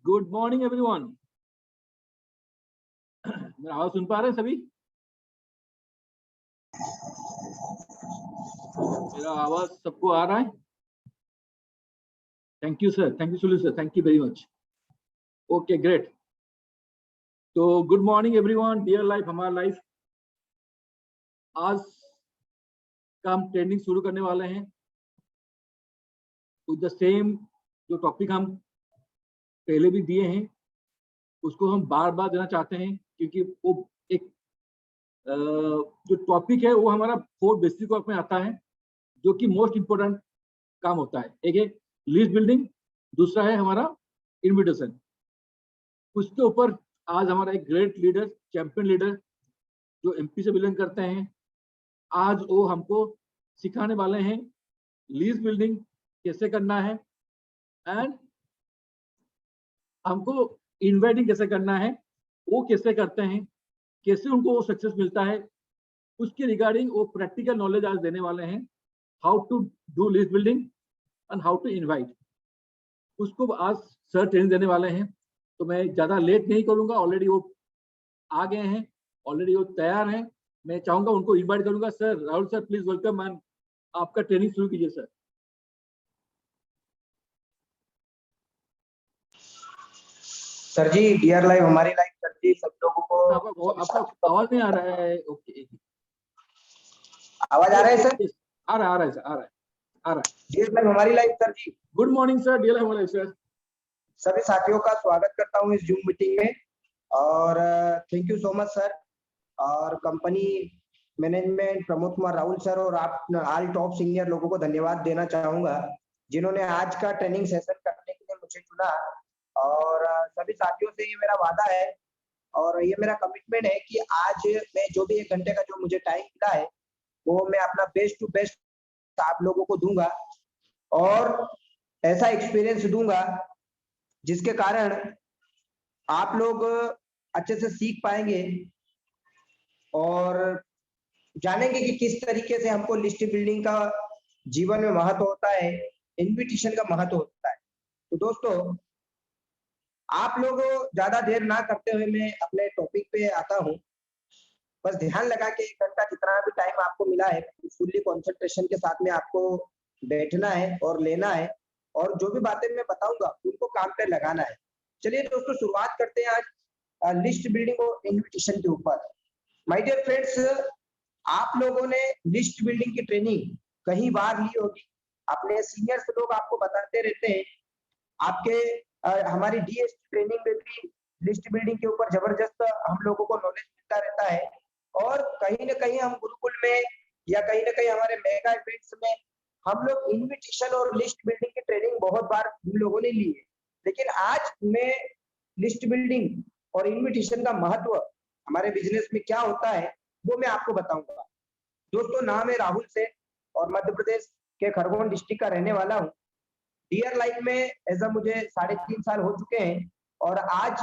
Good morning everyone. मेरा आवाज सुन पा रहे हैं सभी? मेरा आवाज सबको आ रहा है? Thank you sir, thank you Sunil sir, thank you very much. Okay great. तो good morning everyone, dear life हमारा लाइफ। आज का हम ट्रेनिंग शुरू करने वाले हैं विद द सेम जो टॉपिक हम पहले भी दिए हैं, उसको हम बार बार देना चाहते हैं, क्योंकि वो एक जो टॉपिक है वो हमारा 4 बेसिक वर्क में आता है, जो कि मोस्ट इंपोर्टेंट काम होता है। एक है लिस्ट बिल्डिंग, दूसरा है हमारा इन्विटेशन। उसके ऊपर आज हमारा एक ग्रेट लीडर, चैंपियन लीडर जो एमपी से बिलोंग करते हैं, आज वो हमको सिखाने वाले हैं लीज बिल्डिंग कैसे करना है एंड हमको इनवाइटिंग कैसे करना है, वो कैसे करते हैं, कैसे उनको वो सक्सेस मिलता है, उसके रिगार्डिंग वो प्रैक्टिकल नॉलेज आज देने वाले हैं। How to do list building and how to invite, उसको आज सर ट्रेनिंग देने वाले हैं। तो मैं ज़्यादा लेट नहीं करूँगा, ऑलरेडी वो आ गए हैं, ऑलरेडी वो तैयार हैं। मैं चाहूँगा उनको इनवाइट करूँगा। Sir Rahul sir please welcome and आपका ट्रेनिंग शुरू कीजिए सर। सर जी, डियर लाइव हमारी लाइव सर जी, सब लोगों को आपका आवाज नहीं आ रहा है। ओके, आवाज आ रहा है सर? आ रहा है सर, आ रहा है। डियर लाइव हमारी live sir ji, good morning sir, dear live हमारी सर। सभी साथियों का स्वागत करता हूं इस जूम मीटिंग में और thank you so much sir और company management Pramod Kumar Rahul sir और आप ऑल टॉप सीनियर लोगों को धन्यवाद देना चाहूंगा जिन्होंने आज का ट्रेनिंग सेशन करने के लिए मुझे चुना। और सभी साथियों से ये मेरा वादा है और ये मेरा कमिटमेंट है कि आज मैं जो भी 1 घंटे का जो मुझे टाइम मिला है वो मैं अपना बेस्ट टू बेस्ट आप लोगों को दूंगा और ऐसा एक्सपीरियंस दूंगा जिसके कारण आप लोग अच्छे से सीख पाएंगे और जानेंगे कि किस तरीके से हमको लिस्ट बिल्डिंग का जीवन में महत्व होता है, इन्विटेशन का महत्व होता है। तो दोस्तों, आप लोग ज्यादा देर ना करते हुए मैं अपने टॉपिक पे आता हूँ। बस ध्यान लगा के 1 घंटा जितना भी टाइम आपको मिला है फुल्ली कॉन्सेंट्रेशन के साथ में आपको बैठना है और लेना है और जो भी बातें मैं बताऊंगा उनको काम पे लगाना है। चलिए दोस्तों, शुरुआत करते हैं आज लिस्ट बिल्डिंग और इन्विटेशन के ऊपर। माय डियर फ्रेंड्स, आप लोगों ने लिस्ट बिल्डिंग की ट्रेनिंग कई बार ली होगी, अपने सीनियर्स लोग आपको बताते रहते हैं। आपके हमारी डीएस ट्रेनिंग में भी लिस्ट बिल्डिंग के ऊपर जबरदस्त हम लोगों को नॉलेज मिलता रहता है और कहीं ना कहीं हम गुरुकुल में या कहीं ना कहीं हमारे मेगा इवेंट्स में हम लोग इन्विटेशन और लिस्ट बिल्डिंग की ट्रेनिंग बहुत बार हम लोगों ने ली है। लेकिन आज मैं लिस्ट बिल्डिंग और इन्विटेशन का महत्व हमारे बिजनेस में क्या होता है वो मैं आपको बताऊंगा। दोस्तों, नाम है राहुल से और मध्य प्रदेश के खरगोन डिस्ट्रिक्ट का रहने वाला हूँ। डियर लाइफ में ऐसा मुझे 3.5 साल हो चुके हैं और आज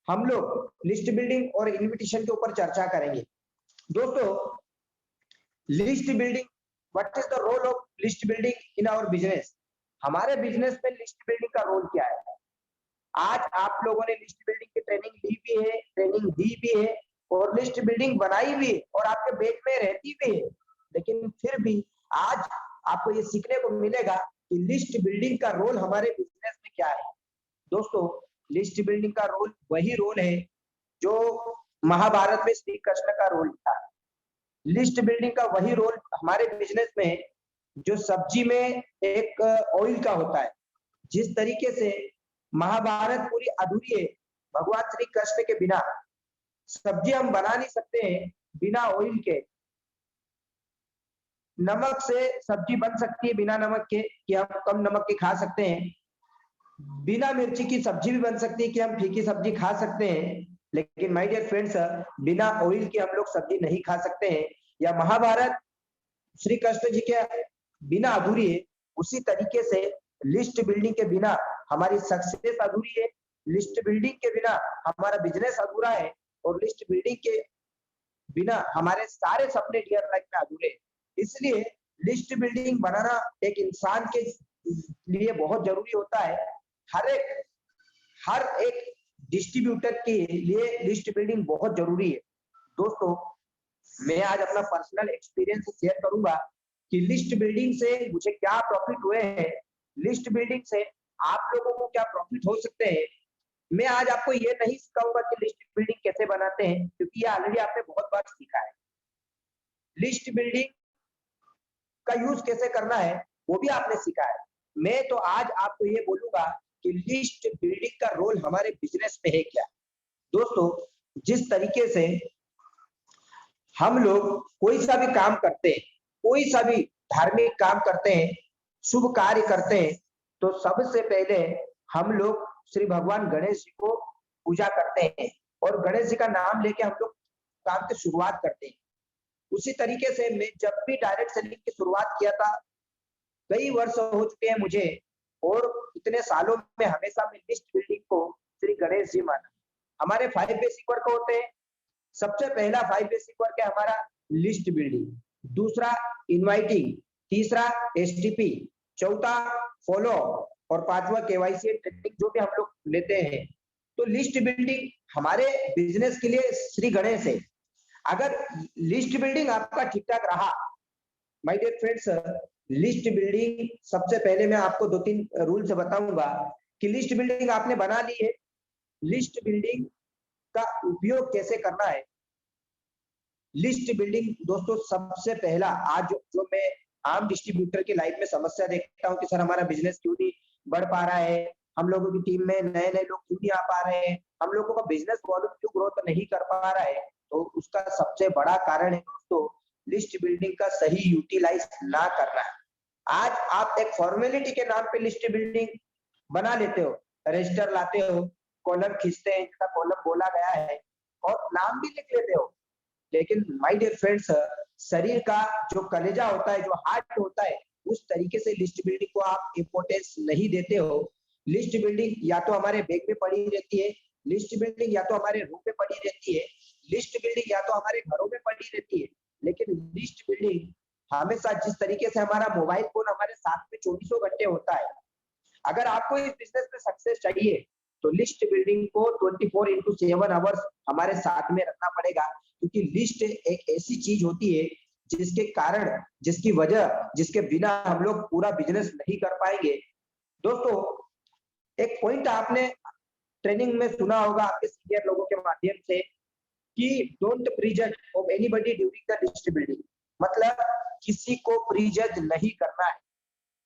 हम लोग लिस्ट बिल्डिंग और इन्विटेशन के ऊपर चर्चा करेंगे। दोस्तों, list building, what is the role of list building in our business? हमारे बिजनेस में लिस्ट बिल्डिंग का रोल क्या है? आज आप लोगों ने लिस्ट बिल्डिंग की ट्रेनिंग ली भी है, ट्रेनिंग दी भी है और लिस्ट बिल्डिंग बनाई भी है और आपके बैच में रहती भी है, लेकिन फिर भी आज आपको ये सीखने को मिलेगा कि लिस्ट बिल्डिंग का रोल हमारे बिजनेस में क्या है। दोस्तों, लिस्ट बिल्डिंग का रोल वही रोल है जो महाभारत में श्री कृष्ण का रोल था। लिस्ट बिल्डिंग का वही रोल हमारे बिजनेस में जो सब्जी में एक ऑयल का होता है। जिस तरीके से महाभारत पूरी अधूरी है, भगवान श्री कृष्ण के बिना सब्जी हम बना नहीं सकते हैं। बिना ऑयल के, नमक से सब्जी बन सकती है बिना नमक के कि हम कम नमक के खा सकते हैं, बिना मिर्ची की सब्जी भी बन सकती है कि हम फीकी सब्जी खा सकते हैं, लेकिन माय डियर फ्रेंड्स, बिना ऑयल के हम लोग सब्जी नहीं खा सकते हैं। या महाभारत श्री कृष्ण जी के बिना अधूरी है, उसी तरीके से लिस्ट बिल्डिंग के बिना हमारी सक्सेस अधूरी है, लिस्ट बिल्डिंग के बिना हमारा बिजनेस अधूरा है और लिस्ट बिल्डिंग के बिना हमारे सारे सपने डियर लाइफ में अधूरे हैं। इसलिए लिस्ट बिल्डिंग बनाना एक इंसान के लिए बहुत जरूरी होता है। हर एक हर एक डिस्ट्रीब्यूटर के लिए लिस्ट बिल्डिंग बहुत जरूरी है। दोस्तों, मैं आज अपना पर्सनल एक्सपीरियंस शेयर करूंगा कि लिस्ट बिल्डिंग से मुझे क्या प्रॉफिट हुए हैं, लिस्ट बिल्डिंग से आप लोगों को क्या प्रॉफिट हो सकते हैं। मैं आज आपको ये नहीं सिखाऊंगा कि लिस्ट बिल्डिंग कैसे बनाते हैं, क्योंकि ये ऑलरेडी आपने बहुत बार सीखा है। लिस्ट बिल्डिंग का यूज कैसे करना है वो भी आपने सीखा है। मैं तो आज आपको ये बोलूंगा कि लिस्ट बिल्डिंग का रोल हमारे बिजनेस में है क्या। दोस्तों, जिस तरीके से हम लोग कोई सा भी काम करते हैं, कोई सा भी धार्मिक काम करते हैं, शुभ कार्य करते हैं, तो सबसे पहले हम लोग श्री भगवान गणेश जी को पूजा करते हैं और गणेश जी का नाम लेके हम लोग काम की शुरुआत करते हैं। उसी तरीके से मैं जब भी डायरेक्ट सेलिंग की शुरुआत किया था, कई वर्ष हो चुके हैं मुझे, और इतने सालों में हमेशा मैं लिस्ट बिल्डिंग को श्री गणेश जी माना। हमारे 5 बेसिक वर्क होते हैं। सबसे पहला 5 बेसिक वर्क है हमारा लिस्ट बिल्डिंग, दूसरा इनवाइटिंग, तीसरा एसटीपी, चौथा फॉलो और पांचवा केवाईसी ट्रेनिंग जो भी हम लोग लेते हैं। तो लिस्ट बिल्डिंग हमारे बिजनेस के लिए श्री गणेश है। अगर लिस्ट बिल्डिंग आपका ठीक ठाक रहा, my dear friends, list building सबसे पहले मैं आपको 2-3 रूल्स बताऊंगा कि लिस्ट बिल्डिंग आपने बना ली है, लिस्ट बिल्डिंग का उपयोग कैसे करना है। लिस्ट बिल्डिंग दोस्तों, सबसे पहला आज जो मैं आम डिस्ट्रीब्यूटर की लाइफ में समस्या देखता हूँ कि सर हमारा बिजनेस क्यों नहीं बढ़ पा रहा है, हम लोगों की टीम में नए नए लोग क्यों नहीं आ पा रहे हैं, हम लोगों का बिजनेस वॉल्यूम क्यों ग्रोथ नहीं कर पा रहा है। तो उसका सबसे बड़ा कारण है दोस्तों लिस्ट बिल्डिंग का सही यूटिलाइज ना करना। आज आप एक फॉर्मेलिटी के नाम पे लिस्ट बिल्डिंग बना लेते हो, रजिस्टर लाते हो, कॉलम खींचते हैं जिसका कॉलम बोला गया है और नाम भी लिख लेते हो, लेकिन माय डियर फ्रेंड्स, शरीर का जो कलेजा होता है, जो हार्ट होता है, उस तरीके से लिस्ट बिल्डिंग को आप इंपोर्टेंस नहीं देते हो। लिस्ट बिल्डिंग या तो हमारे बैग में पड़ी रहती है, लिस्ट बिल्डिंग या तो हमारे रूम में पड़ी रहती है, लिस्ट बिल्डिंग या तो हमारे घरों में पड़ी रहती है। लेकिन लिस्ट बिल्डिंग हमेशा, जिस तरीके से हमारा मोबाइल फोन हमारे साथ में 24 घंटे होता है, अगर आपको इस बिजनेस में सक्सेस चाहिए तो लिस्ट बिल्डिंग को 24/7 आवर्स हमारे साथ में रखना पड़ेगा, क्योंकि लिस्ट एक ऐसी चीज होती है जिसके कारण, जिसकी वजह, जिसके बिना हम लोग पूरा बिजनेस नहीं कर पाएंगे। दोस्तों, एक पॉइंट आपने ट्रेनिंग में सुना होगा आपके सीनियर लोगों के माध्यम से कि don't prejudge of anybody during the list building, मतलब किसी को प्रीजज नहीं करना है।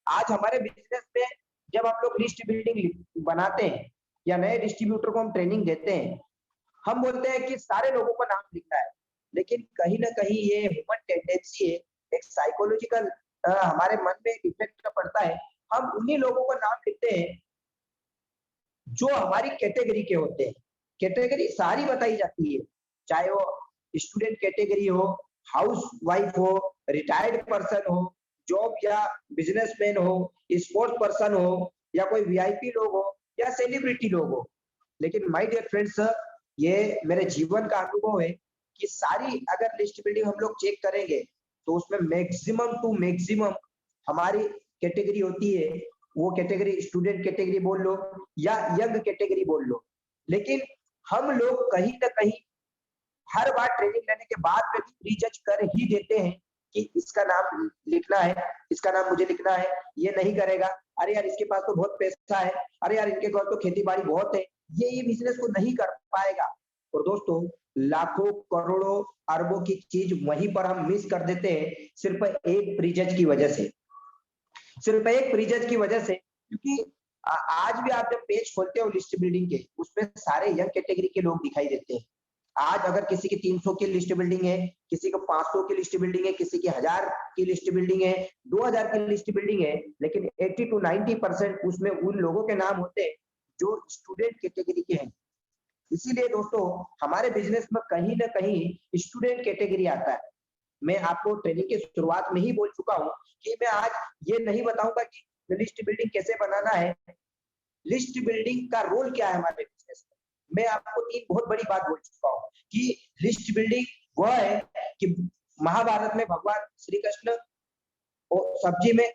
आज हमारे बिजनेस में जब हम लोग लिस्ट बिल्डिंग बनाते हैं या नए डिस्ट्रीब्यूटर को हम ट्रेनिंग देते हैं, हम बोलते हैं कि सारे लोगों को नाम लिखना है, लेकिन कहीं ना कहीं ये ह्यूमन टेंडेंसी है, एक साइकोलॉजिकल हमारे मन में इफेक्ट पड़ता है। हम उन्हीं लोगों को नाम लिखते हैं जो हमारी कैटेगरी के होते हैं। कैटेगरी सारी बताई जाती है, चाहे वो स्टूडेंट कैटेगरी हो, हाउस वाइफ हो, रिटायर्ड पर्सन हो, जॉब या बिजनेसमैन हो, स्पोर्ट्स पर्सन हो, या कोई वीआईपी लोग हो, या सेलिब्रिटी लोग हो। लेकिन माय डियर फ्रेंड्स, ये मेरे जीवन का अनुभव है कि सारी अगर लिस्ट बिल्डिंग हम लोग चेक करेंगे तो उसमें मैक्सिमम टू मैक्सिमम हमारी कैटेगरी होती है। वो कैटेगरी स्टूडेंट कैटेगरी बोल लो या यंग कैटेगरी बोल लो, लेकिन हम लोग कहीं ना कहीं हर बार ट्रेनिंग लेने के बाद में भी प्रीजज कर ही देते हैं कि इसका नाम लिखना है, इसका नाम मुझे लिखना है, ये नहीं करेगा, अरे यार इसके पास तो बहुत पैसा है, अरे यार इनके पास तो खेती बाड़ी बहुत है, ये बिजनेस को नहीं कर पाएगा। और दोस्तों, लाखों करोड़ों अरबों की चीज वहीं पर हम मिस कर देते हैं, सिर्फ एक प्रीजज की वजह से, सिर्फ एक प्रीजज की वजह से। क्योंकि आज भी आप जब पेज खोलते हो लिस्ट बिल्डिंग के, उसमें सारे यंग कैटेगरी के लोग दिखाई देते हैं। आज अगर किसी की 300 की लिस्ट बिल्डिंग है, किसी को 500 की लिस्ट बिल्डिंग है, किसी की 1000 की लिस्ट बिल्डिंग है, 2000 की लिस्ट बिल्डिंग है, लेकिन 80 to 90% उसमें उन लोगों के नाम होते हैं जो स्टूडेंट कैटेगरी के हैं। इसीलिए दोस्तों, हमारे बिजनेस में कहीं ना कहीं स्टूडेंट कैटेगरी आता है। मैं आपको ट्रेनिंग की शुरुआत में ही बोल चुका हूं कि मैं आज ये नहीं बताऊंगा कि लिस्ट बिल्डिंग कैसे बनाना है, लिस्ट बिल्डिंग का रोल क्या है हमारे बिजनेस में। मैं आपको 3 बहुत बड़ी बात बोल चुका हूँ कि लिस्ट बिल्डिंग वह है कि महाभारत में भगवान श्री कृष्ण सब्जी में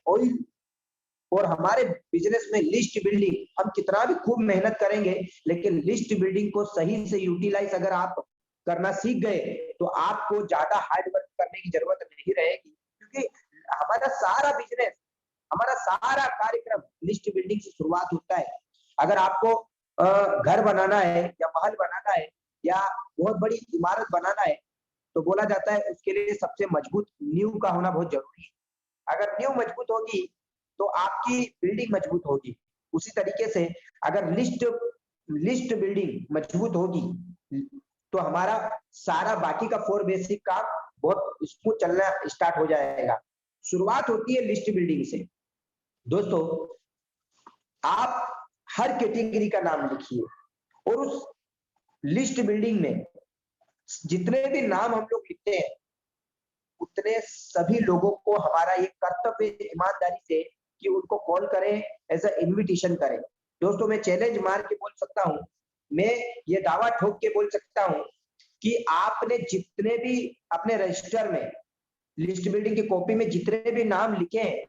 और हमारे बिजनेस में लिस्ट बिल्डिंग, हम कितना भी खूब मेहनत करेंगे, लेकिन लिस्ट बिल्डिंग को सही से यूटिलाइज अगर आप करना सीख गए तो आपको ज्यादा हार्ड वर्क करने की जरूरत नहीं रहेगी, क्योंकि हमारा सारा बिजनेस, हमारा सारा कार्यक्रम लिस्ट बिल्डिंग से शुरुआत होता है। अगर आपको घर बनाना है या महल बनाना है या बहुत बड़ी इमारत बनाना है, तो बोला जाता है उसके लिए सबसे मजबूत नींव का होना बहुत जरूरी है। अगर नींव मजबूत होगी तो आपकी बिल्डिंग मजबूत होगी। उसी तरीके से अगर लिस्ट बिल्डिंग मजबूत होगी तो हमारा सारा बाकी का 4 बेसिक काम बहुत स्मूथ चलना स्टार्ट हो जाएगा। शुरुआत होती है लिस्ट बिल्डिंग से। दोस्तों, आप हर कैटेगरी का नाम लिखिए और उस लिस्ट बिल्डिंग में जितने भी नाम हम लोग लिखते हैं, उतने सभी लोगों को हमारा ये कर्तव्य ईमानदारी से कि उनको कॉल करें, एज अ इन्विटेशन करें। दोस्तों, मैं चैलेंज मार के बोल सकता हूँ, मैं ये दावा ठोक के बोल सकता हूँ कि आपने जितने भी अपने रजिस्टर में लिस्ट बिल्डिंग की कॉपी में जितने भी नाम लिखे हैं,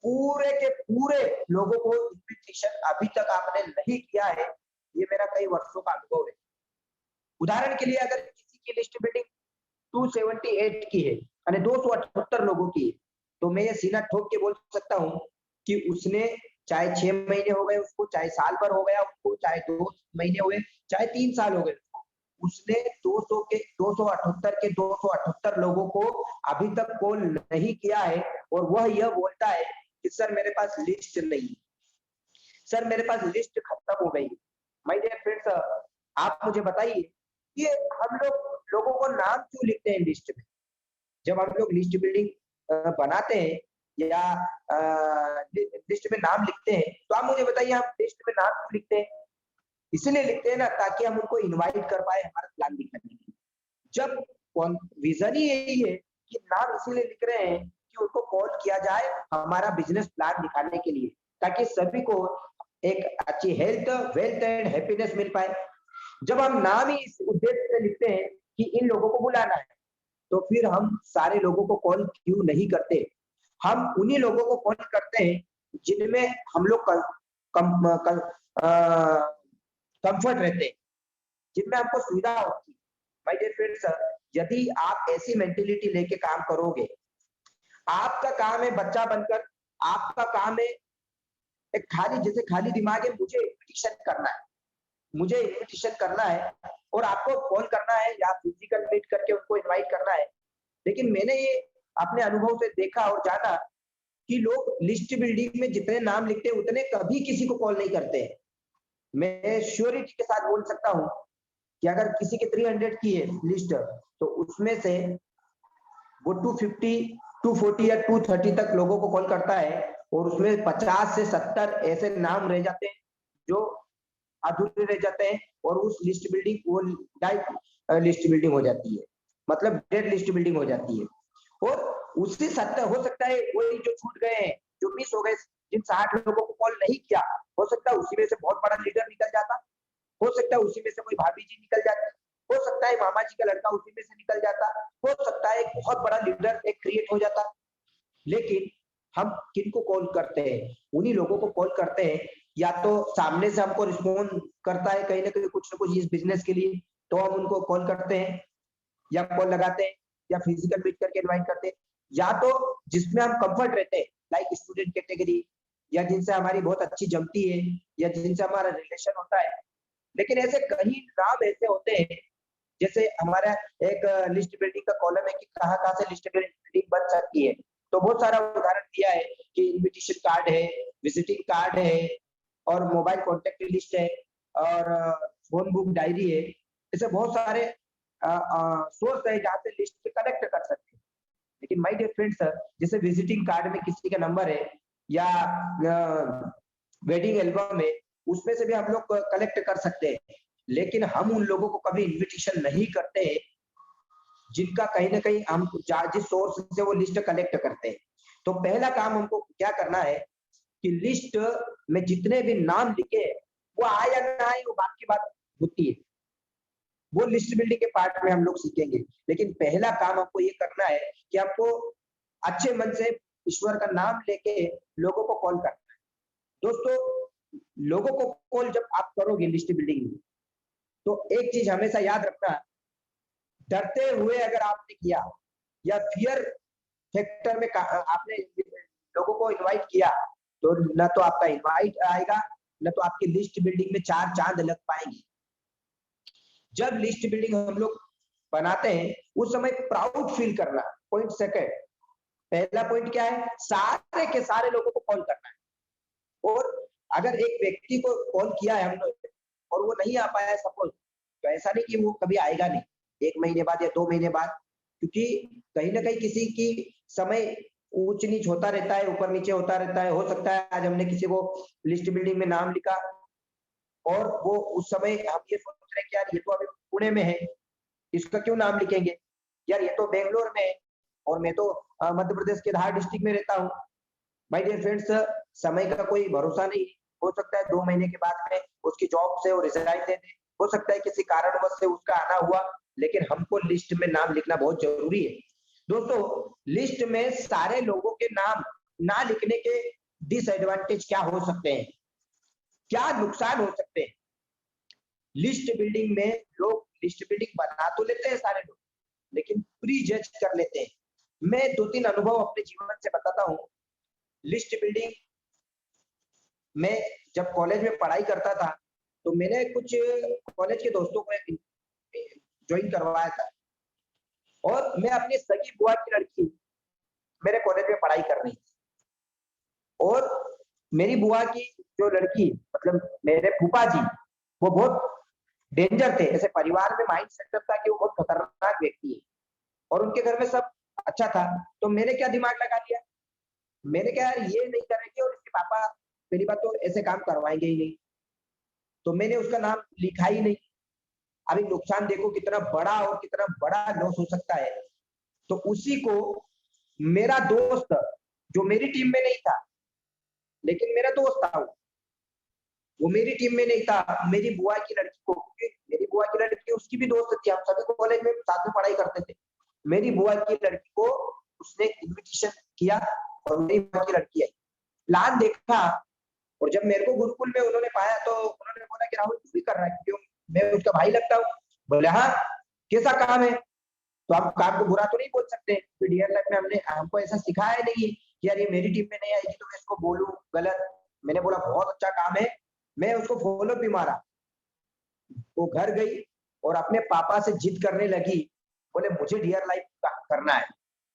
पूरे के पूरे लोगों को इन्विटेशन अभी तक आपने नहीं किया है। ये मेरा कई वर्षों का अनुभव है। उदाहरण के लिए अगर किसी की लिस्ट बिल्डिंग 278 की है यानी 278 लोगों की है, तो मैं ये सीना ठोक के बोल सकता हूँ कि उसने चाहे 6 महीने हो गए उसको, चाहे साल भर हो गया उसको, चाहे 2 महीने हुए, चाहे 3 साल हो गए उसको, उसने 278 के 278 लोगों को अभी तक कॉल नहीं किया है। और वह यह बोलता है कि सर मेरे पास लिस्ट नहीं, सर मेरे पास लिस्ट खत्म हो गई। माय डियर फ्रेंड्स, आप मुझे बताइए कि हम लोगों को नाम क्यों लिखते हैं लिस्ट में? जब हम लोग लिस्ट बिल्डिंग बनाते हैं या लिस्ट में नाम लिखते हैं, तो आप मुझे बताइए हम लिस्ट में नाम क्यों लिखते हैं? इसलिए लिखते हैं ना, ताकि हम उनको इनवाइट कर पाए हमारा प्लान दिखाने के लिए। जब विजन ही यही है कि नाम इसीलिए लिख रहे हैं कि उनको कॉल किया जाए हमारा बिजनेस प्लान दिखाने के लिए, ताकि सभी को एक अच्छी हेल्थ, वेल्थ एंड हैप्पीनेस मिल पाए। जब हम नाम ही इस उद्देश्य से लिखते हैं कि इन लोगों को बुलाना है, तो फिर हम सारे लोगों को कॉल क्यों नहीं करते? हम उन्हीं लोगों को कॉल करते हैं जिनमें हम लोग कंफर्ट रहते हैं, जिनमें हमको सुविधा होती है। माय डियर फ्रेंड्स, यदि आप ऐसी मेंटेलिटी लेके काम करोगे, आपका काम है बच्चा बनकर, आपका काम है एक खाली दिमाग है, मुझे इन्विटेशन करना है, मुझे इन्विटेशन करना है और आपको कॉल करना है या फिजिकल मीट करके उनको इनवाइट करना है। लेकिन मैंने ये अपने अनुभव से देखा और जाना कि लोग लिस्ट बिल्डिंग में जितने नाम लिखते हैं उतने कभी किसी को कॉल नहीं करते हैं। मैं श्योरिटी के साथ बोल सकता हूँ कि अगर किसी के 300 की है लिस्ट, तो उसमें से वो 250, 240 या 230 तक लोगों को कॉल करता है और उसमें 50 से 70 ऐसे नाम रह जाते हैं जो अधूरे रह जाते हैं और उस लिस्ट बिल्डिंग वो डाइट लिस्ट बिल्डिंग हो जाती है, मतलब डेड लिस्ट बिल्डिंग हो जाती है। और उसी 70 हो सकता है वही जो छूट गए हैं, जो मिस हो गए, जिन 60 लोगों को कॉल नहीं किया, हो सकता है उसी में से बहुत बड़ा लीडर निकल जाता, हो सकता है उसी में से कोई भाभी जी निकल जाती, हो सकता है मामा जी का लड़का उसी में से निकल जाता, हो सकता है एक बहुत बड़ा लीडर एक क्रिएट हो जाता। लेकिन हम किनको कॉल करते हैं? उन्हीं लोगों को कॉल करते हैं, या तो सामने से हमको रिस्पॉन्ड करता है कहीं ना कहीं कुछ ना कुछ इस बिजनेस के लिए, तो हम उनको कॉल करते हैं या कॉल लगाते हैं या फिजिकल मीट करके इनवाइट करते हैं, या तो जिसमें हम कंफर्ट रहते हैं लाइक स्टूडेंट कैटेगरी, या जिनसे हमारी बहुत अच्छी जमती है या जिनसे हमारा रिलेशन होता है। लेकिन ऐसे कई नाम ऐसे होते हैं, जैसे हमारा एक लिस्ट बिल्डिंग का कॉलम है कि कहाँ से लिस्ट बिल्डिंग बन सकती है, तो बहुत सारा उदाहरण दिया है कि इनविटेशन कार्ड है, विजिटिंग कार्ड है और मोबाइल कॉन्टेक्ट लिस्ट है और फोन बुक डायरी है। ऐसे बहुत सारे सोर्स है जहाँ से लिस्ट कलेक्ट कर सकते हैं। लेकिन माय डियर फ्रेंड्स, जैसे विजिटिंग कार्ड में किसी का नंबर है या वेडिंग एल्बम है, उसमें से भी हम लोग कलेक्ट कर सकते हैं। लेकिन हम उन लोगों को कभी इन्विटेशन नहीं करते हैं जिनका कहीं ना कहीं हम जिस सोर्स से वो लिस्ट कलेक्ट करते हैं। तो पहला काम हमको क्या करना है कि लिस्ट में जितने भी नाम लिखे वो आए या ना आए वो बात की बात होती है, वो लिस्ट बिल्डिंग के पार्ट में हम लोग सीखेंगे। लेकिन पहला काम हमको ये करना है कि आपको अच्छे मन से ईश्वर का नाम लेके लोगों को कॉल करना है। दोस्तों, लोगों को कॉल जब आप करोगे लिस्ट बिल्डिंग में, तो एक चीज हमेशा याद रखना, डरते हुए अगर आपने किया या फियर फैक्टर में आपने लोगों को इनवाइट किया, तो न तो आपका इनवाइट आएगा, न तो आपकी लिस्ट बिल्डिंग में 4 चांद लग पाएंगे। जब लिस्ट बिल्डिंग हम लोग बनाते हैं, उस समय प्राउड फील करना। पॉइंट सेकंड, पहला पॉइंट क्या है, सारे के सारे लोगों को कॉल करना है। और अगर एक व्यक्ति को कॉल किया है हमने और वो नहीं आ पाया है सपोज, तो ऐसा नहीं कि वो कभी आएगा नहीं, 1 महीने बाद या 2 महीने बाद, क्योंकि कहीं ना कहीं किसी की समय ऊंच नीच होता रहता है, ऊपर नीचे होता रहता है। हो सकता है आज हमने किसी को लिस्ट बिल्डिंग में नाम लिखा और वो उस समय हम ये सोच रहे हैं कि यार ये तो अभी पुणे में है, इसका क्यों नाम लिखेंगे, यार ये तो बेंगलोर में है और मैं तो मध्य प्रदेश के धार डिस्ट्रिक्ट में रहता हूँ। माय डियर फ्रेंड्स, समय का कोई भरोसा नहीं, हो सकता है 2 महीने के बाद में उसकी जॉब से वो रिजाइन दे दे, हो सकता है किसी कारणवश से उसका आना हुआ, लेकिन हमको लिस्ट में नाम लिखना बहुत जरूरी है। दोस्तों, लिस्ट में सारे लोगों के नाम ना लिखने के डिसएडवांटेज क्या हो सकते हैं, क्या नुकसान हो सकते हैं? लिस्ट बिल्डिंग में लोग लिस्ट बिल्डिंग बना तो लेते हैं सारे लोग, लेकिन प्री जज कर लेते हैं। मैं 2-3 अनुभव अपने जीवन से बताता हूँ। लिस्ट बिल्डिंग में जब कॉलेज में पढ़ाई करता था, तो मैंने कुछ कॉलेज के दोस्तों को ज्वाइन करवाया था और मैं अपनी सगी बुआ की लड़की मेरे कॉलेज में पढ़ाई कर रही थी और मेरी बुआ की जो लड़की, मतलब मेरे फूफा जी, वो बहुत डेंजर थे। ऐसे परिवार में माइंड सेटअप था कि वो बहुत खतरनाक व्यक्ति है और उनके घर में सब अच्छा था। तो मैंने क्या दिमाग लगा लिया, मैंने कहा यार ये नहीं करेंगे और इसके पापा पहली बात तो ऐसे काम करवाएंगे ही नहीं, तो मैंने उसका नाम लिखा ही नहीं। अभी नुकसान देखो कितना बड़ा और कितना बड़ा लॉस हो सकता है। तो उसी को मेरा दोस्त, जो मेरी टीम में नहीं था लेकिन मेरा दोस्त था, वो मेरी टीम में नहीं था, मेरी बुआ की लड़की को, मेरी बुआ की लड़की उसकी भी दोस्त थी, हम सभी कॉलेज में साथ में पढ़ाई करते थे। मेरी बुआ की लड़की को उसने इनविटेशन किया और मेरी बुआ की लड़की आई, प्लान देखा और जब मेरे को गुरुकुल में उन्होंने पाया तो उन्होंने बोला कि राहुल तू भी कर रहा है, क्यों, मैं उसका भाई लगता हूँ। बोले हाँ, कैसा काम है? तो आप काम को बुरा तो नहीं बोल सकते, डियर लाइफ में हमने हमको ऐसा सिखाया नहीं कि यार ये मेरी टीम में नहीं आएगी तो मैं इसको बोलूं गलत। मैंने बोला बहुत अच्छा काम है, मैं उसको फॉलो भी मारा। वो घर गई और अपने पापा से जिद करने लगी, बोले मुझे डियर लाइफ करना है,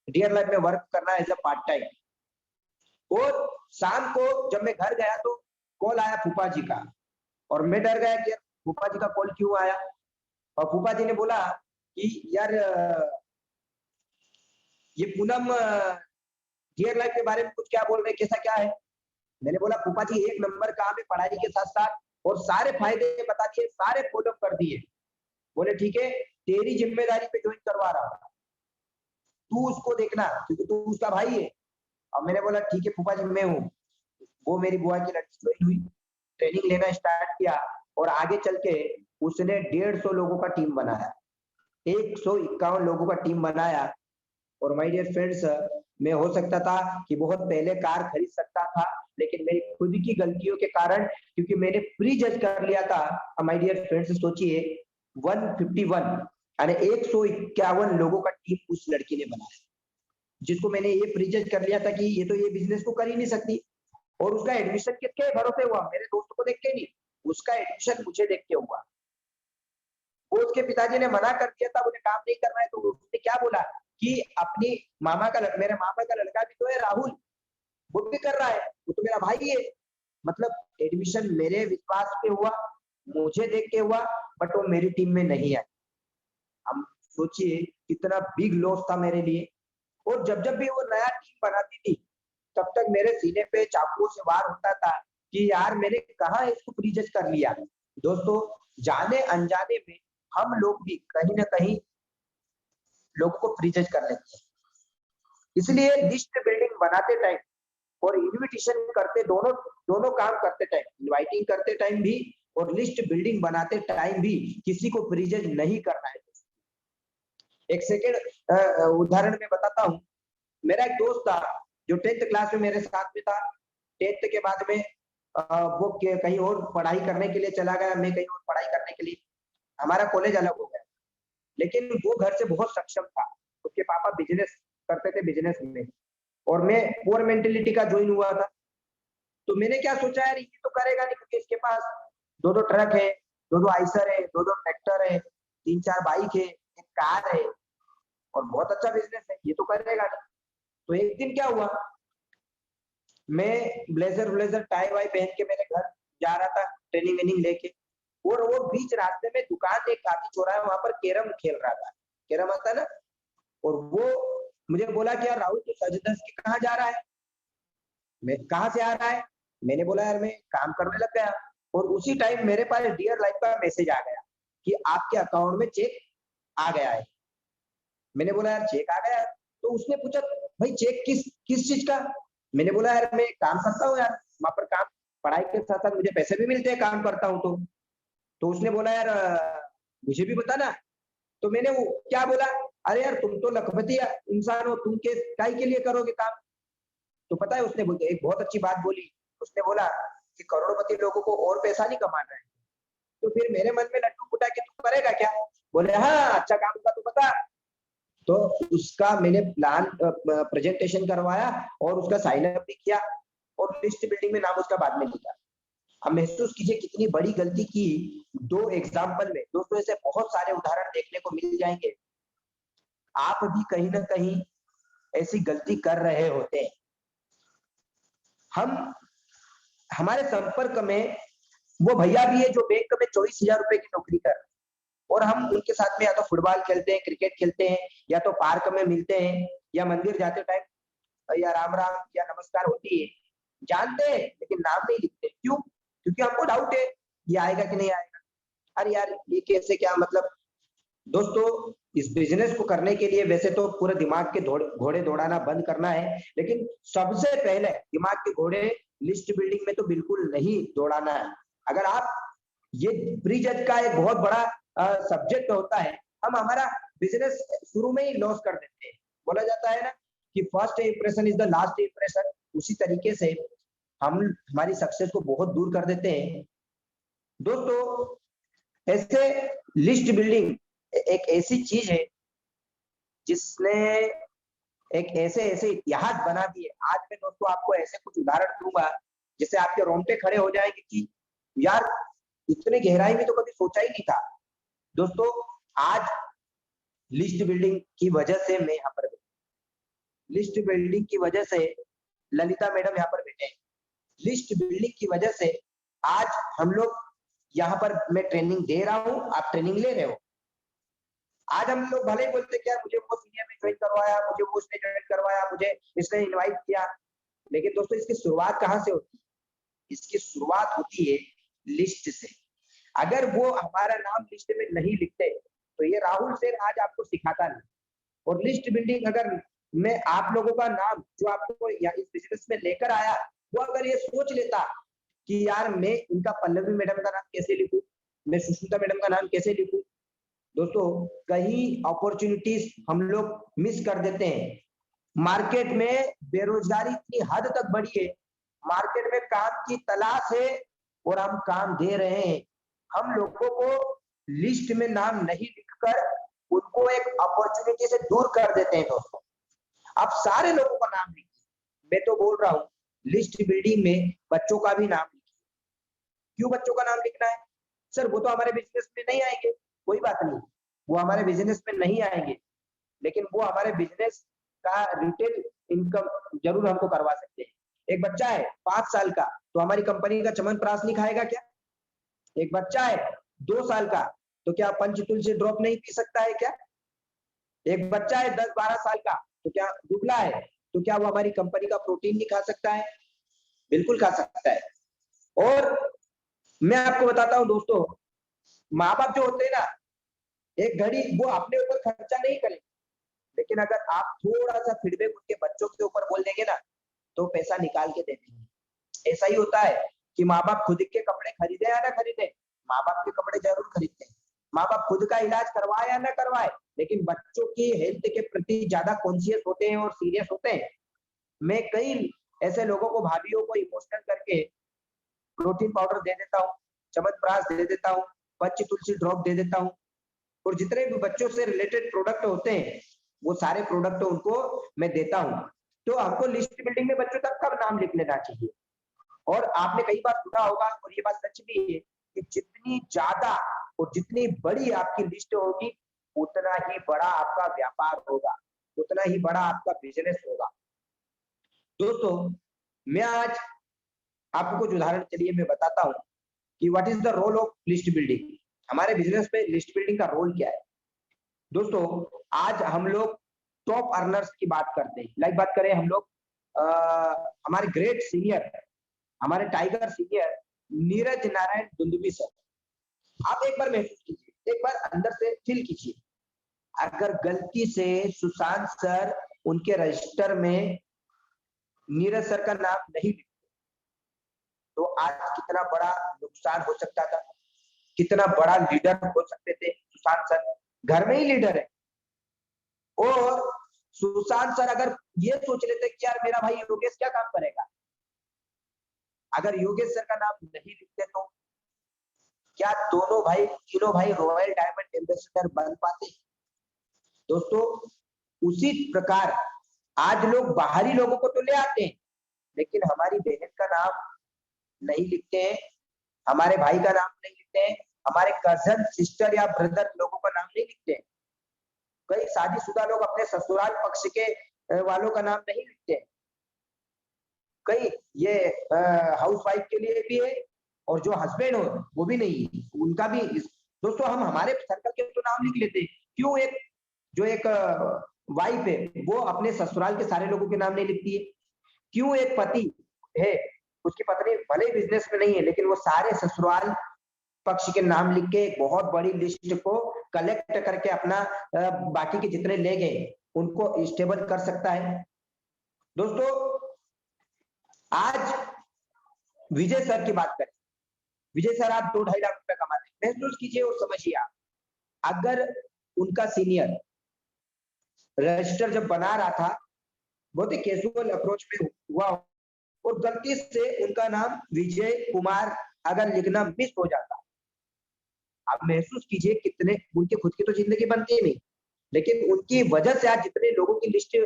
डियर लाइफ में वर्क करना है एज अ पार्ट टाइम। और शाम को जब मैं घर गया तो कॉल आया फूफा जी का और मैं डर गया कि फूफा जी का कॉल क्यों आया। और फूफा जी ने बोला कि यार ये पूनम डियर लाइफ के बारे में कुछ क्या बोल रहे, कैसा क्या है? मैंने बोला फूफा जी 1 नंबर काम है पढ़ाई के साथ साथ और सारे फायदे बता दिए, सारे फॉलो कर दिए। बोले ठीक है, तेरी जिम्मेदारी पे ज्वाइन करवा रहा हूँ, तू उसको देखना क्योंकि तू उसका भाई है। अब मैंने बोला ठीक है फूफा जी मैं हूँ। वो मेरी बुआ की लड़की ज्वाइन हुई, ट्रेनिंग लेना स्टार्ट किया और आगे चल के उसने 150 लोगों का टीम बनाया, 151 लोगों का टीम बनाया। और माय डियर फ्रेंड्स, मैं हो सकता था कि बहुत पहले कार खरीद सकता था, लेकिन मेरी खुद की गलतियों के कारण, क्योंकि मैंने प्री जज कर लिया था। माय डियर फ्रेंड्स सोचिए 151 यानी 151 लोगों का टीम उस लड़की ने बनाया, जिसको मैंने ये प्री जज कर लिया था कि ये तो ये बिजनेस को कर ही नहीं सकती। और उसका एडमिशन किसके भरोसे हुआ? मेरे दोस्तों को देख के नहीं, उसका एडमिशन मुझे देख के हुआ। वो उसके पिताजी ने मना कर दिया था, उन्हें काम नहीं करना है, तो उसने क्या बोला कि अपनी मेरे मामा का लड़का भी तो है राहुल, वो भी कर रहा है, वो तो मेरा भाई है। मतलब एडमिशन मेरे विश्वास पे हुआ, मुझे देख के हुआ, बट वो मेरी टीम में नहीं है। हम सोचिए कितना बिग लॉस था मेरे लिए। और जब जब भी वो नया टीम बनाती थी, तब तक मेरे सीने पे चाकुओं से वार होता था कि यार मैंने कहाँ इसको प्री जज कर लिया। दोस्तों, जाने अनजाने में हम लोग भी कहीं ना कहीं लोगों को प्री जज कर लेते हैं। इसलिए लिस्ट बिल्डिंग बनाते टाइम और इन्विटेशन करते दोनों काम करते टाइम, इनवाइटिंग करते टाइम भी और लिस्ट बिल्डिंग बनाते टाइम भी किसी को प्री जज नहीं करना है। एक सेकेंड उदाहरण में बताता हूँ। मेरा एक दोस्त था जो 10th क्लास में मेरे साथ में था, 10th के बाद में वो कहीं और पढ़ाई करने के लिए चला गया, मैं कहीं और पढ़ाई करने के लिए, हमारा कॉलेज अलग हो गया। लेकिन वो घर से बहुत सक्षम था, उसके पापा बिजनेस करते थे, बिजनेस में, और मैं पुअर मेंटेलिटी का ज्वाइन हुआ था। तो मैंने क्या सोचा यार, ये तो करेगा नहीं, क्योंकि इसके पास 2-2 ट्रक है, 2-2 आइसर है, 2-2 ट्रैक्टर है, 3-4 बाइक है, एक कार है, और बहुत अच्छा बिजनेस है, ये तो करेगा नहीं। तो एक दिन क्या हुआ, मैं ब्लेजर टाई वाई पहन के मेरे घर जा रहा था ट्रेनिंग वेनिंग लेके, और वो बीच रास्ते में दुकान एक काफी चौराहा है, वहां पर कैरम खेल रहा था, कैरम आता है ना, और वो मुझे बोला कि यार राहुल तू सज धज के कहाँ जा रहा है? मैं कहाँ से आ रहा है? मैंने बोला यार मैं काम करने लग गया, और उसी टाइम मेरे पास डियर लाइफ का मैसेज आ गया कि आपके अकाउंट में चेक आ गया है। मैंने बोला यार चेक आ गया है? तो उसने पूछा भाई चेक किस चीज का? मैंने बोला यार मैं काम करता हूँ यार, वहां पर काम, पढ़ाई के साथ साथ मुझे पैसे भी मिलते हैं काम करता हूँ तो उसने बोला यार मुझे भी बता ना। तो मैंने वो क्या बोला, अरे यार तुम तो लखपति इंसान हो, तुम के काहे के लिए करोगे काम? तो पता है उसने एक बहुत अच्छी बात बोली, उसने बोला कि करोड़पति लोगों को और पैसा नहीं कमाना है। तो फिर मेरे मन में लड्डू फूटा कि तू करेगा क्या? बोले हाँ अच्छा काम होगा तो बता। तो उसका मैंने प्लान प्रेजेंटेशन करवाया और उसका साइन अप भी किया, और लिस्ट बिल्डिंग में नाम उसका बाद में लिखा। अब महसूस कीजिए कितनी बड़ी गलती की 2 एग्जाम्पल में। दोस्तों ऐसे बहुत सारे उदाहरण देखने को मिल जाएंगे, आप भी कहीं ना कहीं ऐसी गलती कर रहे होते हैं। हम हमारे संपर्क में वो भैया भी है जो बैंक में 24,000 रुपए की नौकरी कर रहे हैं, और हम उनके साथ में या तो फुटबॉल खेलते हैं, क्रिकेट खेलते हैं, या तो पार्क में मिलते हैं, या मंदिर जाते टाइम या राम राम या नमस्कार होती है, जानते हैं लेकिन नाम नहीं लिखते। क्यों? क्योंकि हमको डाउट है ये आएगा कि नहीं आएगा, अरे यार ये कैसे, क्या मतलब। दोस्तों इस बिजनेस को करने के लिए वैसे तो पूरे दिमाग के घोड़े दौड़ाना बंद करना है, लेकिन सबसे पहले दिमाग के घोड़े लिस्ट बिल्डिंग में तो बिल्कुल नहीं दौड़ाना है। अगर आप, ये प्री जज का एक बहुत बड़ा सब्जेक्ट होता है, हम हमारा बिजनेस शुरू में ही लॉस कर देते हैं। बोला जाता है ना कि first impression is the last impression, उसी तरीके से हम हमारी सक्सेस को बहुत दूर कर देते हैं। दोस्तों ऐसे लिस्ट बिल्डिंग एक ऐसी चीज है जिसने एक ऐसे इतिहास बना दिए। आज मैं दोस्तों आपको ऐसे कुछ उदाहरण दूंगा जिससे आपके रोंगटे खड़े हो जाएंगे कि यार इतने गहराई में तो कभी सोचा ही नहीं था। दोस्तों आज लिस्ट बिल्डिंग की वजह से मैं यहाँ पर, लिस्ट बिल्डिंग की वजह से ललिता मैडम यहाँ पर बैठे हैं, लिस्ट बिल्डिंग की वजह से आज हम लोग यहाँ पर, मैं ट्रेनिंग दे रहा हूँ, आप ट्रेनिंग ले रहे हो। आज हम लोग भले ही बोलते क्या मुझे वो सीनियर ने ज्वाइन करवाया, मुझे वो उसने ज्वाइन करवाया, मुझे इसने इनवाइट किया, लेकिन दोस्तों इसकी शुरुआत कहाँ से होती है? इसकी शुरुआत होती है लिस्ट से। अगर वो हमारा नाम लिस्ट में नहीं लिखते तो ये राहुल सर आज आपको सिखाता नहीं। और लिस्ट बिल्डिंग अगर मैं आप लोगों का नाम जो आपको इस बिजनेस में लेकर आया, वो अगर ये सोच लेता कि यार मैं इनका पल्लवी मैडम का नाम कैसे लिखूं, मैं सुष्मिता मैडम का नाम कैसे लिखूं, दोस्तों कहीं अपॉर्चुनिटीज हम लोग मिस कर देते हैं। मार्केट में बेरोजगारी इतनी हद तक बढ़ी है, मार्केट में काम की तलाश है और हम काम दे रहे हैं। हम लोगों को लिस्ट में नाम नहीं लिखकर उनको एक अपॉर्चुनिटी से दूर कर देते हैं। दोस्तों आप सारे लोगों का नाम लिखिए, मैं तो बोल रहा हूँ लिस्ट बिल्डिंग में बच्चों का भी नाम लिखिए। क्यों बच्चों का नाम लिखना है? सर वो तो हमारे बिजनेस में नहीं आएंगे, कोई बात नहीं, वो हमारे बिजनेस में नहीं आएंगे, लेकिन वो हमारे बिजनेस का रिटेल इनकम जरूर हमको करवा सकते हैं। एक बच्चा है 5 साल का तो हमारी कंपनी का च्यवनप्राश नहीं खाएगा क्या? एक बच्चा है 2 साल का तो क्या पंचतुलसी ड्रॉप नहीं पी सकता है क्या? एक बच्चा है 10-12 साल का तो क्या दुबला है तो क्या वो हमारी कंपनी का प्रोटीन नहीं खा सकता है? बिल्कुल खा सकता है। और मैं आपको बताता हूँ दोस्तों, माँ बाप जो होते हैं ना, एक घड़ी वो अपने ऊपर खर्चा नहीं करेंगे, लेकिन अगर आप थोड़ा सा फीडबैक उनके बच्चों के ऊपर बोल देंगे ना तो पैसा निकाल के दे देंगे। ऐसा ही होता है कि माँ बाप खुद के कपड़े खरीदे या ना खरीदे, माँ बाप के कपड़े जरूर खरीदते हैं। माँ बाप खुद का इलाज करवाए या ना करवाए, लेकिन बच्चों की हेल्थ के प्रति ज्यादा कॉन्शियस होते हैं और सीरियस होते हैं। मैं कई ऐसे लोगों को, भाभीियों को इमोशनल करके प्रोटीन पाउडर दे देता हूँ, च्यवनप्राश दे देता हूँ, पंच तुलसी ड्रॉप दे देता हूँ, और जितने भी बच्चों से रिलेटेड प्रोडक्ट होते हैं वो सारे प्रोडक्ट उनको मैं देता हूँ। तो हमको लिस्ट बिल्डिंग में बच्चों तक का नाम लिख लेना चाहिए। और आपने कई बार सुना होगा, और ये बात सच भी है, कि जितनी ज्यादा और जितनी बड़ी आपकी लिस्ट होगी उतना ही बड़ा आपका व्यापार होगा, उतना ही बड़ा आपका बिजनेस होगा। दोस्तों, मैं आज आपको कुछ उदाहरण, चलिए मैं बताता हूँ कि what is the role of list building. हमारे बिजनेस में लिस्ट बिल्डिंग का रोल क्या है। दोस्तों, आज हम लोग टॉप अर्नर्स की बात करते हैं। लाइक बात करें हम लोग, हमारे ग्रेट सीनियर, हमारे tiger senior Neeraj Narayan Dundubi sir. आप एक बार महसूस कीजिए, एक बार अंदर से फील कीजिए, अगर गलती से सुशांत सर उनके रजिस्टर में नीरज सर का नाम नहीं लिखते तो आज कितना बड़ा नुकसान हो सकता था, कितना बड़ा लीडर हो सकते थे सुशांत सर। घर में ही लीडर है, और सुशांत सर अगर ये सोच लेते कि यार मेरा भाई योगेश क्या काम करेगा, अगर योगेश सर का नाम नहीं लिखते तो क्या दोनों भाई, तीनों भाई रॉयल डायमंड एम्बेसडर बन पाते। दोस्तों, उसी प्रकार आज लोग बाहरी लोगों को तो ले आते हैं, लेकिन हमारी बहन का नाम नहीं लिखते हैं, हमारे भाई का नाम नहीं लिखते हैं, हमारे कजन सिस्टर या ब्रदर लोगों का नाम नहीं लिखते हैं। कई शादीशुदा लोग अपने ससुराल पक्ष के वालों का नाम नहीं लिखते हैं। कई ये हाउस वाइफ के लिए भी है, और जो हस्बैंड हो वो भी नहीं, उनका भी। दोस्तों, हम हमारे सर्कल के तो नाम लिख लेते हैं, क्यों एक जो एक वाइफ है वो अपने ससुराल के सारे लोगों के नाम नहीं लिखती है? क्यों एक पति है, उसकी पत्नी भले ही बिजनेस में नहीं है लेकिन वो सारे ससुराल पक्ष के नाम लिख के एक बहुत बड़ी लिस्ट को कलेक्ट करके अपना बाकी के जितने ले गए उनको स्टेबल कर सकता है। दोस्तों, आज विजय सर की बात करें। विजय सर आज 2-2.5 लाख रुपए कमाते हैं। महसूस कीजिए और समझिए, आप अगर उनका सीनियर रजिस्टर जब बना रहा था, बहुत ही कैजुअल अप्रोच में हुआ, और गलती से उनका नाम विजय कुमार अगर लिखना मिस हो जाता, आप महसूस कीजिए कितने उनके खुद की तो जिंदगी बनती है नहीं, लेकिन उनकी वजह से आज जितने लोगों की लिस्ट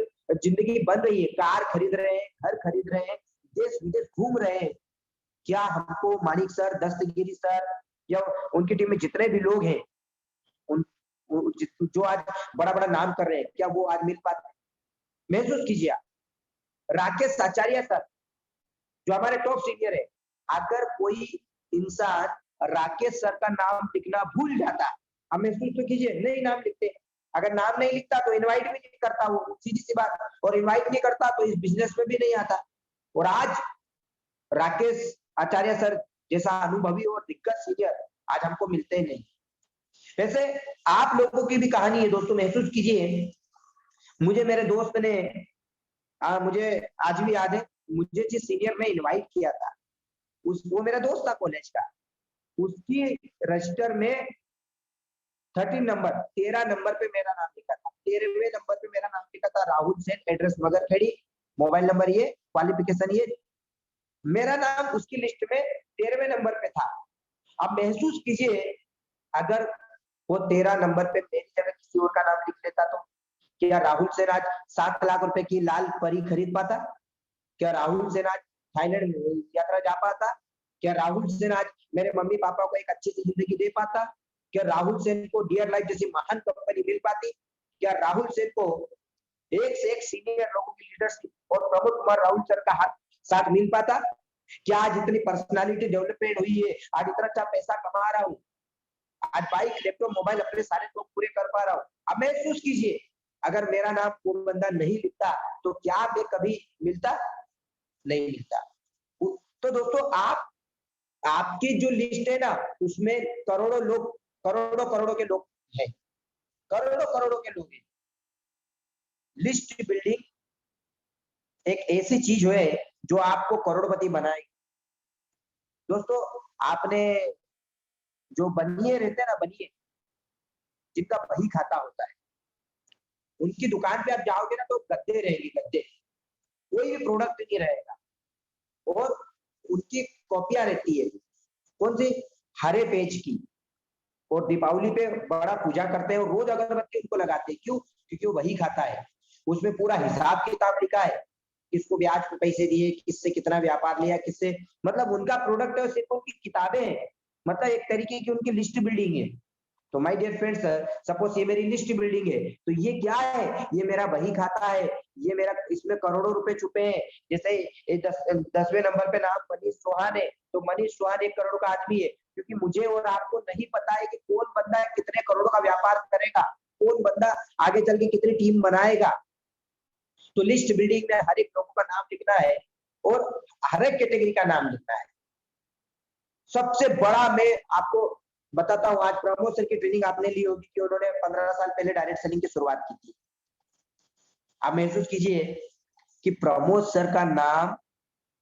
जिंदगी बन रही है, कार खरीद रहे हैं, घर खरीद रहे हैं, देश विदेश घूम रहे हैं। क्या हमको मानिक सर, दस्तगिरी सर या उनकी टीम में जितने भी लोग हैं, उन जो आज बड़ा बड़ा नाम कर रहे हैं, क्या वो आज मिल पाते? महसूस कीजिए आप, राकेश आचार्य सर जो हमारे टॉप सीनियर है, अगर कोई इंसान राकेश सर का नाम लिखना भूल जाता, आप महसूस तो कीजिए, नहीं नाम लिखते। अगर नाम नहीं लिखता तो इनवाइट भी नहीं करता वो, सीधी सी बात, और इनवाइट नहीं करता तो इस बिजनेस में भी नहीं आता। और आज राकेश आचार्य सर जैसा अनुभवी और दिग्गज सीनियर आज हमको मिलते ही नहीं। वैसे आप लोगों की भी कहानी है दोस्तों, महसूस कीजिए। मुझे मेरे दोस्त ने मुझे आज भी याद है, मुझे जिस सीनियर ने इनवाइट किया था, वो मेरा दोस्त था कॉलेज का, उसकी रजिस्टर में 13 नंबर पे मेरा नाम लिखा था, 13वें नंबर पे मेरा नाम लिखा था, Rahul Sen, address Magarkhedi, mobile number ये, क्वालिफिकेशन ये, मेरा नाम उसकी लिस्ट में 13वें नंबर पे था। अब महसूस कीजिए, अगर वो 13 नंबर पे मेरी जगह किसी और का नाम लिख लेता तो क्या राहुल सेन आज 7 लाख रुपए की लाल परी खरीद पाता? क्या राहुल सेन आज थाईलैंड यात्रा जा पाता? क्या राहुल सेन आज मेरे मम्मी पापा को एक अच्छी सी जिंदगी दे पाता? क्या राहुल सेन को डियर लाइफ जैसी महान कंपनी मिल पाती? क्या राहुल सेन को एक से एक सीनियर लोगों की लीडरशिप और प्रमोद कुमार राहुल सर का हाथ साथ मिल पाता? क्या आज इतनी पर्सनालिटी डेवलपमेंट हुई है, आज इतना अच्छा पैसा कमा रहा हूँ, आज बाइक लैपटॉप मोबाइल अपने सारे शौक पूरे कर पा रहा हूँ। अब महसूस कीजिए, अगर मेरा नाम वो बंदा नहीं लिखता तो क्या मैं कभी मिलता? नहीं मिलता। तो दोस्तों, आपकी जो लिस्ट है ना, उसमें करोड़ों लोग, करोड़ों के लोग हैं, करोड़ों के लोग हैं। लिस्ट बिल्डिंग एक ऐसी चीज है जो आपको करोड़पति बनाएगी। दोस्तों, आपने जो बनिए रहते हैं ना, बनिए जिनका बही खाता होता है, उनकी दुकान पे आप जाओगे ना तो गद्दे रहेंगे, गद्दे, कोई भी प्रोडक्ट नहीं रहेगा। और उनकी कॉपियां रहती है, कौन सी, हरे पेज की, और दीपावली पे बड़ा पूजा करते हैं और रोज अगरबत्ती उनको लगाते हैं। क्यों? क्योंकि वो वही खाता है, उसमें पूरा हिसाब किताब लिखा है, किसको ब्याज पे पैसे दिए, किससे कितना व्यापार लिया, किससे, मतलब उनका प्रोडक्ट है, सिर्फ उनकी किताबें हैं, मतलब एक तरीके की उनकी लिस्ट बिल्डिंग है। तो माय डियर फ्रेंड्स, सपोज ये मेरी लिस्ट बिल्डिंग है, तो ये क्या है, ये मेरा वही खाता है, ये मेरा, इसमें करोड़ों रुपए छुपे हैं। जैसे 10वें नंबर पे नाम मनीष चौहान है, तो मनीष चौहान 1 करोड़ का आदमी है, क्योंकि मुझे और आपको नहीं पता है कि कौन बंदा कितने करोड़ का व्यापार करेगा, कौन बंदा आगे चल के कितनी टीम बनाएगा। तो लिस्ट बिल्डिंग में हर एक लोगों का नाम लिखना है और हर एक कैटेगरी का नाम लिखना है। सबसे बड़ा मैं आपको बताता हूँ, आज प्रमोद सर की ट्रेनिंग आपने ली होगी कि उन्होंने 15 साल पहले डायरेक्ट सेलिंग की शुरुआत की थी। आप महसूस कीजिए कि प्रमोद सर का नाम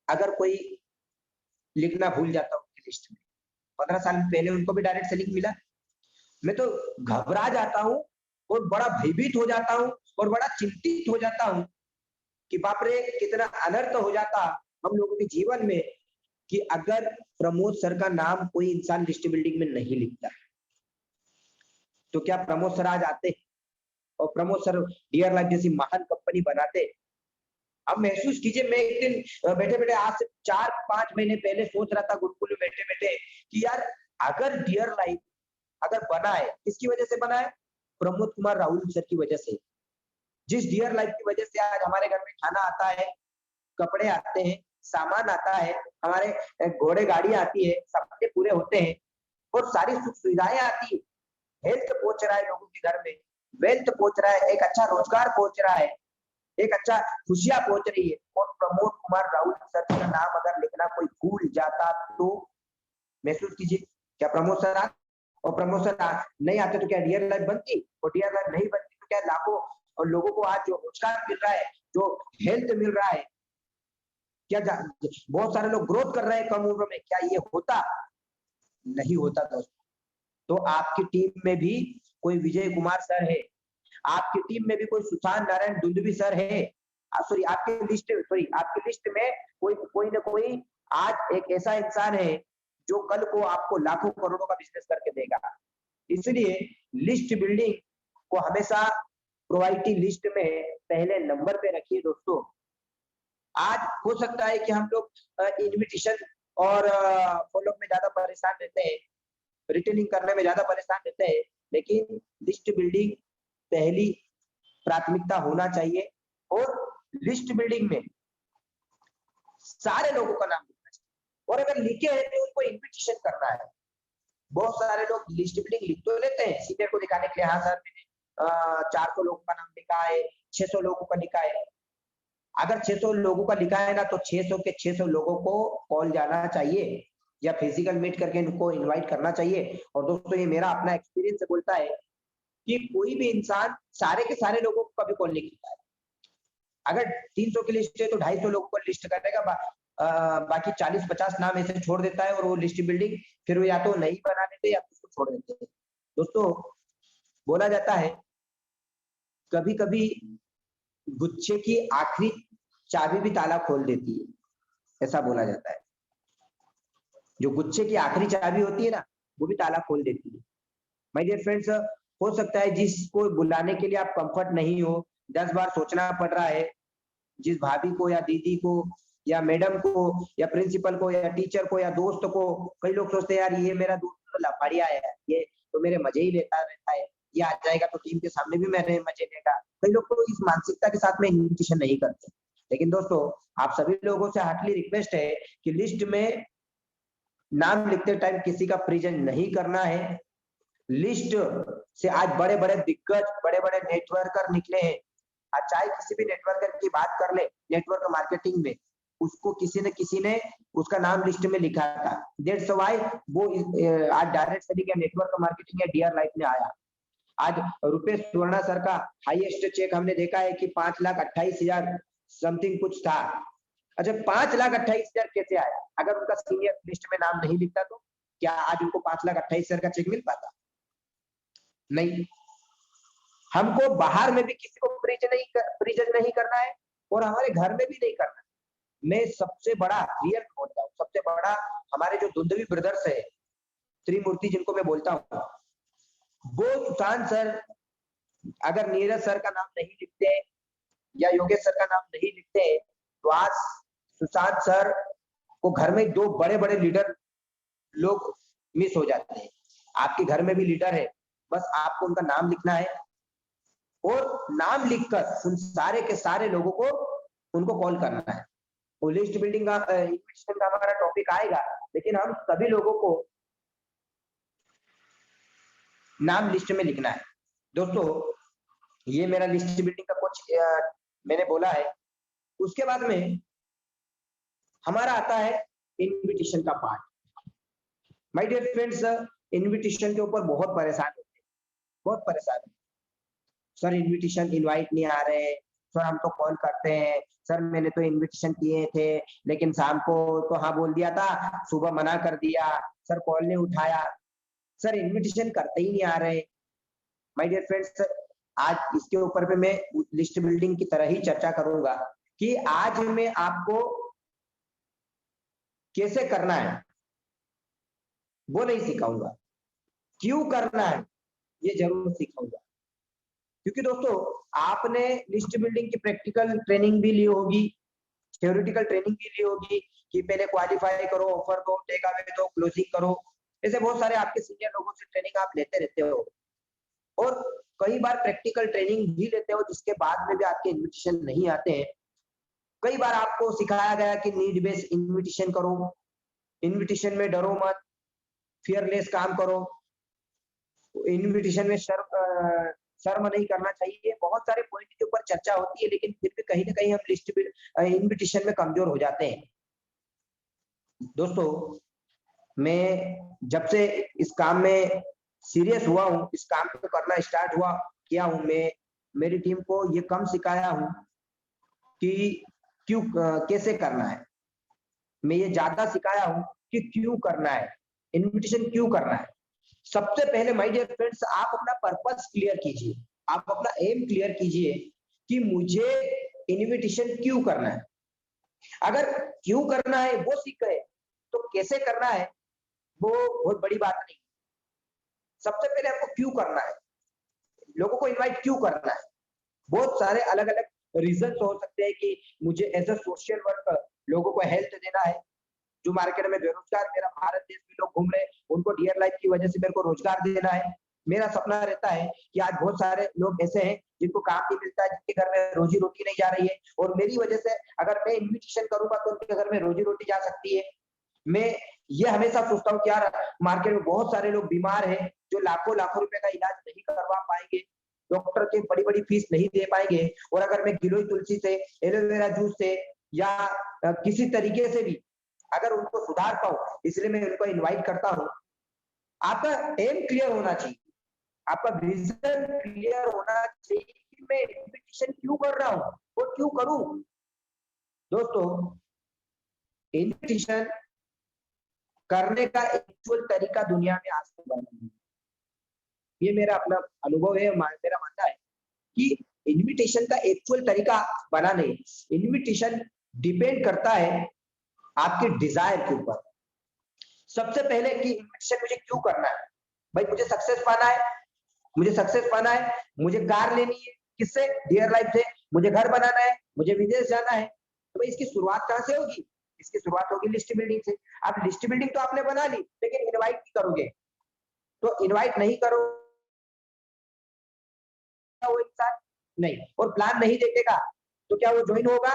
अगर कोई लिखना भूल जाता उनकी लिस्ट में, 15 साल पहले उनको भी डायरेक्ट सेलिंग मिला, मैं तो घबरा जाता हूँ और बड़ा भयभीत हो जाता हूँ और बड़ा चिंतित हो जाता हूँ कि बाप रे, कितना अनर्थ हो जाता हम लोगों के जीवन में कि अगर प्रमोद सर का नाम कोई इंसान लिस्ट बिल्डिंग में नहीं लिखता। तो क्या प्रमोद सर आज आते और प्रमोद सर डियर लाइफ जैसी महान कंपनी बनाते? अब महसूस कीजिए, मैं एक दिन बैठे बैठे आज से 4-5 महीने पहले सोच रहा था गुरुकुल में बैठे बैठे कि यार अगर डियर लाइफ अगर बना है, किसकी वजह से बना है? प्रमोद कुमार राहुल सर की वजह से। जिस डियर लाइफ की वजह से आज हमारे घर में खाना आता है, कपड़े आते हैं, सामान आता है, हमारे घोड़े गाड़ी आती है, सपने पूरे होते हैं और सारी सुख सुविधाएं आती है, हेल्थ पहुंच रहा है लोगों के घर में, वेल्थ पहुंच रहा है, एक अच्छा रोजगार पहुंच रहा है, एक अच्छा खुशियां पहुंच रही है। और प्रमोद कुमार राहुल सर का नाम अगर लिखना कोई भूल जाता तो महसूस कीजिए, क्या प्रमोद सर और प्रमोद सर नहीं आते तो क्या डियर लाइफ बनती? और डियर लाइफ नहीं बनती तो क्या लाखों और लोगों को आज जो रोजगार मिल रहा है, जो हेल्थ मिल रहा है, क्या बहुत सारे लोग ग्रोथ कर रहे हैं कम उम्र में, क्या ये होता? नहीं होता दोस्तों। तो आपकी टीम में भी कोई विजय कुमार सर है, आपकी टीम में भी कोई सुशांत नारायण दुंदुभी सर है, सॉरी आपकी लिस्ट में कोई ना कोई आज एक ऐसा इंसान है जो कल को आपको लाखों करोड़ों का बिजनेस करके देगा। इसलिए लिस्ट बिल्डिंग को हमेशा प्रायोरिटी लिस्ट में पहले नंबर पे रखिए दोस्तों। आज हो सकता है कि हम लोग इन्विटेशन और फॉलोअप में ज्यादा परेशान रहते हैं, रिटेनिंग करने में ज्यादा परेशान रहते हैं, लेकिन लिस्ट बिल्डिंग पहली प्राथमिकता होना चाहिए। और लिस्ट बिल्डिंग में सारे लोगों का नाम लिखना चाहिए और अगर लिखे हैं तो उनको इन्विटेशन करना है। बहुत सारे लोग लिस्ट बिल्डिंग लिख तो लेते हैं सीनियर को दिखाने के लिए, हाँ सर मैंने 400 लोगों का नाम लिखा है, 600 लोगों का लिखा है। अगर 600 लोगों का लिखा है ना, तो 600 के 600 लोगों को कॉल जाना चाहिए या फिजिकल मीट करके इनको इनवाइट करना चाहिए। और दोस्तों ये मेरा अपना एक्सपीरियंस से बोलता है कि कोई भी इंसान सारे के सारे लोगों को कभी कॉल नहीं करता है। अगर 300 की लिस्ट है तो 250 लोगों को लिस्ट करेगा, बाकी 40-50 नाम ऐसे छोड़ देता है और वो लिस्ट बिल्डिंग फिर वो या तो नहीं बना देते या उसको छोड़ देते हैं। दोस्तों बोला जाता है कभी कभी गुच्छे की आखिरी चाबी भी ताला खोल देती है, ऐसा बोला जाता है। जो गुच्छे की आखिरी चाबी होती है ना, वो भी ताला खोल देती है। माय डियर फ्रेंड्स, हो सकता है जिसको बुलाने के लिए आप कंफर्ट नहीं हो, 10 बार सोचना पड़ रहा है, जिस भाभी को या दीदी को या मैडम को या प्रिंसिपल को या टीचर को या दोस्त को, कई लोग सोचते हैं यार ये मेरा दोस्त तो लापड़िया है, ये तो मेरे मजे ही लेता रहता है, ये आ जाएगा तो टीम के सामने भी मेरे मजे लेगा। कई लोग तो इस मानसिकता के साथ में इन्विटेशन नहीं करते। लेकिन दोस्तों आप सभी लोगों से हार्टली रिक्वेस्ट है कि लिस्ट में नाम लिखते टाइम किसी का परिचय नहीं करना है। लिस्ट से आज बड़े बड़े दिग्गज, बड़े बड़े नेटवर्कर निकले हैं। आज चाहे किसी भी नेटवर्कर की बात कर ले, नेटवर्क मार्केटिंग में उसको किसी न किसी ने उसका नाम लिस्ट में लिखा था। दैट्स व्हाई वो आज डायरेक्ट सेलिंग या नेटवर्क मार्केटिंग या डियर लाइफ में आया। आज रुपेश सुवर्णा सर का हाईएस्ट चेक हमने देखा है कि 5,28,000 समथिंग कुछ था। अच्छा 5,28,000 कैसे आया? अगर उनका सीनियर लिस्ट में नाम नहीं लिखता तो क्या आज उनको 5,28,000 का चेक मिल पाता? नहीं। हमको बाहर में भी किसी को परिचय नहीं करना है और हमारे घर में भी नहीं करना। मैं सबसे बड़ा रियल बोलता हूँ, सबसे बड़ा हमारे जो दुंदवी ब्रदर्स है, त्रिमूर्ति जिनको मैं बोलता हूँ, वो सुशांत सर अगर नीरज सर का नाम नहीं लिखते या योगेश सर का नाम नहीं लिखते तो आज सुशांत सर को घर में दो बड़े बड़े लीडर लोग मिस हो जाते हैं। आपके घर में भी लीडर है, बस आपको उनका नाम लिखना है और नाम लिखकर उन सारे के सारे लोगों को उनको कॉल करना है। वो लिस्ट बिल्डिंग का इन्विटेशन का हमारा टॉपिक आएगा, लेकिन हम सभी लोगों को नाम लिस्ट में लिखना है। दोस्तों ये मेरा लिस्ट बिल्डिंग का कुछ मैंने बोला है। उसके बाद में हमारा आता है इनविटेशन का part. My dear friends, invitation के ऊपर बहुत परेशान होते हैं, बहुत परेशान है। सर इनविटेशन इनवाइट नहीं आ रहे, सर हम तो कॉल करते हैं, सर मैंने तो इनविटेशन किए थे लेकिन शाम को तो हाँ बोल दिया था, सुबह मना कर दिया, सर कॉल नहीं उठाया, सर इनविटेशन करते ही नहीं आ रहे। माय डियर फ्रेंड्स, आज इसके ऊपर पे मैं लिस्ट बिल्डिंग की तरह ही चर्चा करूंगा कि आज मैं आपको कैसे करना है वो नहीं सिखाऊंगा, क्यों करना है ये जरूर सिखाऊंगा। क्योंकि दोस्तों आपने लिस्ट बिल्डिंग की प्रैक्टिकल ट्रेनिंग भी ली होगी, थ्योरेटिकल ट्रेनिंग भी ली होगी कि पहले क्वालिफाई करो, ऑफर दो, टेक अवे दो, क्लोजिंग करो। ऐसे बहुत सारे आपके सीनियर लोगों से ट्रेनिंग आप लेते रहते हो और कई बार प्रैक्टिकल ट्रेनिंग भी लेते हो जिसके बाद में भी आपके इन्विटेशन नहीं आते हैं। कई बार आपको सिखाया गया कि नीड बेस्ड इन्विटेशन करो, इन्विटेशन में डरो मत, फियरलेस काम करो, इन्विटेशन में शर्म नहीं करना चाहिए। बहुत सारे पॉइंट के ऊपर चर्चा होती है, लेकिन फिर भी कहीं ना कहीं हम लिस्ट इन्विटेशन में कमजोर हो जाते हैं। दोस्तों मैं जब से इस काम में सीरियस हुआ हूँ, इस काम को करना स्टार्ट किया हूँ, मैं मेरी टीम को ये कम सिखाया हूँ कि क्यों कैसे करना है, मैं ये ज्यादा सिखाया हूँ कि क्यों करना है, इन्विटेशन क्यों करना है। सबसे पहले माय डियर फ्रेंड्स, आप अपना पर्पस क्लियर कीजिए, आप अपना एम क्लियर कीजिए कि मुझे इन्विटेशन क्यों करना है। अगर क्यों करना है वो सीख गए तो कैसे करना है वो बहुत बड़ी बात नहीं। सबसे पहले आपको क्यों करना है, लोगों को इनवाइट क्यों करना है। बहुत सारे अलग अलग रीजन हो सकते हैं कि मुझे एज अ सोशल वर्क लोगों को हेल्थ देना है, जो मार्केट में बेरोजगार मेरा भारत देश में लोग घूम रहे हैं उनको डियर लाइफ की वजह से मेरे को रोजगार देना है। मेरा सपना रहता है कि आज बहुत सारे लोग ऐसे हैं जिनको काम नहीं मिलता है, जिनके घर में रोजी रोटी नहीं जा रही है, और मेरी वजह से अगर मैं इन्विटेशन करूंगा तो उनके घर में रोजी रोटी जा सकती है। मैं ये हमेशा सोचता हूँ कि यार मार्केट में बहुत सारे लोग बीमार हैं जो लाखों लाखों रुपए का इलाज नहीं करवा पाएंगे, डॉक्टर के बड़ी बड़ी फीस नहीं दे पाएंगे, और अगर मैं गिलोय तुलसी से, एलोवेरा जूस से या किसी तरीके से भी अगर उनको सुधार पाऊं, इसलिए मैं उनको इनवाइट करता हूं। आपका एम क्लियर होना चाहिए, आपका विजन क्लियर होना चाहिए कि मैं इन्विटेशन क्यों कर रहा हूं और क्यों करूं। दोस्तों इन्विटेशन करने का एक्चुअल तरीका दुनिया में आज तक बना नहीं, ये मेरा अपना अनुभव है, मेरा मानना है कि इन्विटेशन का एक्चुअल तरीका बना नहीं। इन्विटेशन डिपेंड करता है आपके डिजायर के ऊपर। सबसे पहले कि इन्विटेशन मुझे क्यों करना है, भाई मुझे सक्सेस पाना है, मुझे सक्सेस पाना है, मुझे कार लेनी है, किससे, डियर लाइफ से, मुझे घर बनाना है, मुझे विदेश जाना है, तो भाई इसकी शुरुआत कहां से होगी, इसकी शुरुआत होगी लिस्ट बिल्डिंग से। अब लिस्ट बिल्डिंग तो आपने बना ली, लेकिन इनवाइट नहीं करोगे, तो इनवाइट नहीं करो वो इंसान नहीं, और प्लान नहीं देखेगा तो क्या वो ज्वाइन होगा,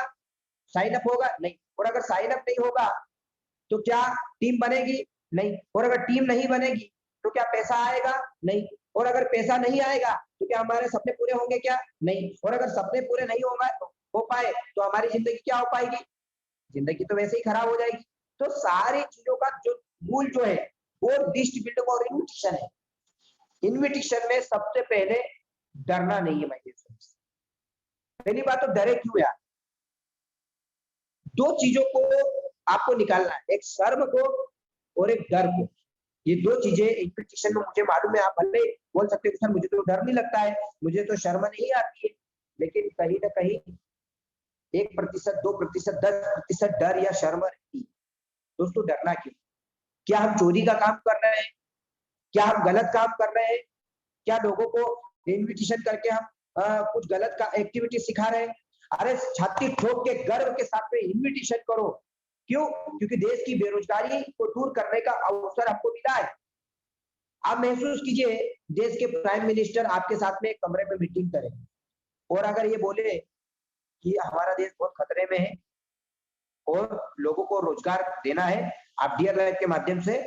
साइन अप होगा, नहीं। और अगर साइन अप नहीं होगा तो क्या टीम बनेगी, नहीं। और अगर टीम नहीं बनेगी तो क्या पैसा आएगा, नहीं। और अगर पैसा नहीं आएगा तो क्या हमारे सपने पूरे होंगे, क्या, नहीं। और अगर सपने पूरे नहीं हो पाए तो हमारी जिंदगी क्या हो पाएगी, जिंदगी तो वैसे ही खराब हो जाएगी। तो सारी चीजों का जो मूल जो है वो लिस्ट बिल्डिंग और इन्विटेशन है। इन्विटेशन में सबसे पहले डरना नहीं है माय डियर फ्रेंड्स। पहली बात तो डरे क्यों यार, दो चीजों को आपको निकालना है, एक शर्म को और एक डर को। ये दो चीजें इन्विटेशन में मुझे मालूम है, आप भले बोल सकते हो सर मुझे तो डर नहीं लगता है, मुझे तो शर्म नहीं आती है, लेकिन कहीं ना कहीं 1%, 2%, 10% डर या शर्म रहती है। दोस्तों डरना क्यों? क्या हम चोरी का काम कर रहे हैं? क्या हम गलत काम कर रहे हैं? क्या लोगों को इन्विटेशन करके हम कुछ गलत का एक्टिविटी सिखा रहे हैं? अरे छाती ठोक के गर्व के साथ में इन्विटेशन करो। क्यों? क्योंकि देश की बेरोजगारी को दूर करने का अवसर आपको मिला है। आप महसूस कीजिए, देश के प्राइम मिनिस्टर आपके साथ में एक कमरे में मीटिंग करें और अगर ये बोले कि हमारा देश बहुत खतरे में है और लोगों को रोजगार देना है, आप डियर लाइफ के माध्यम से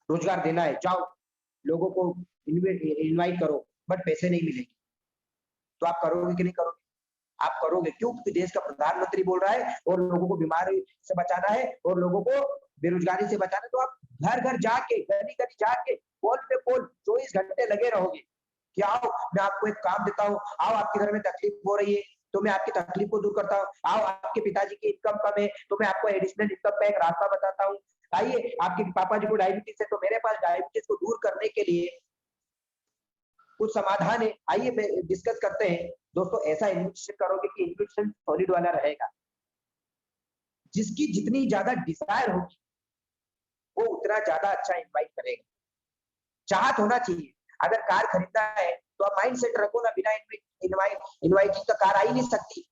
रोजगार देना है, जाओ लोगों को इनवाइट करो, बट पैसे नहीं मिलेंगे। तो आप करोगे कि नहीं करोगे? आप करोगे। क्यों? क्योंकि देश का प्रधानमंत्री बोल रहा है और लोगों को बीमारी से बचाना है और लोगों को बेरोजगारी से बचाना है। तो आप घर घर जाके, गली गली जाके, पोल पे पोल 24 घंटे लगे रहोगे कि आओ मैं आपको एक काम देता हूँ, आओ आपके घर में तकलीफ हो रही है तो मैं आपकी तकलीफ को दूर करता हूँ, आओ आपके पिताजी की इनकम कम है तो मैं आपको एडिशनल इनकम का एक रास्ता बताता हूँ, आइए आपके पापा जी को डायबिटीज है तो मेरे पास डायबिटीज को दूर करने के लिए कुछ समाधान है, आइए डिस्कस करते हैं। दोस्तों ऐसा इन्विटेशन करोगे कि इन्विटेशन सॉलिड वाला रहेगा। जिसकी जितनी ज्यादा डिजायर होगी वो उतना ज्यादा अच्छा इनवाइट करेगा। चाहत होना चाहिए। अगर कार खरीदना है तो आप माइंड सेट रखो ना, बिना इनवाइटिंग तो कार आ ही नहीं सकती।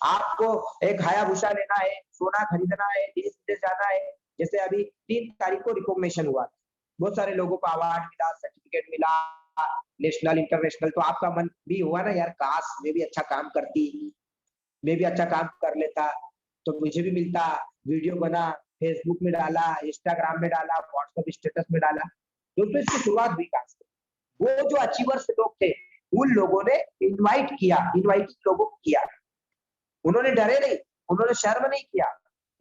आपको एक हायाबुसा लेना है, सोना खरीदना है, देश विदेश जाना है, जैसे अभी 3 तारीख को रिकॉग्निशन हुआ, बहुत सारे लोगों को अवार्ड मिला, सर्टिफिकेट मिला, नेशनल इंटरनेशनल। तो आपका मन भी हुआ ना, यार काश मैं भी अच्छा काम करती, मैं भी अच्छा काम कर लेता तो मुझे भी मिलता। वीडियो बना, फेसबुक में डाला, इंस्टाग्राम में डाला, व्हाट्सएप स्टेटस में डाला। दोस्तों इसकी शुरुआत हुई कहां से? वो जो अचीवर्स लोग थे उन लोगों ने इनवाइट किया, इनवाइटिंग लोगों को किया। उन्होंने डरे नहीं, उन्होंने शर्म नहीं किया,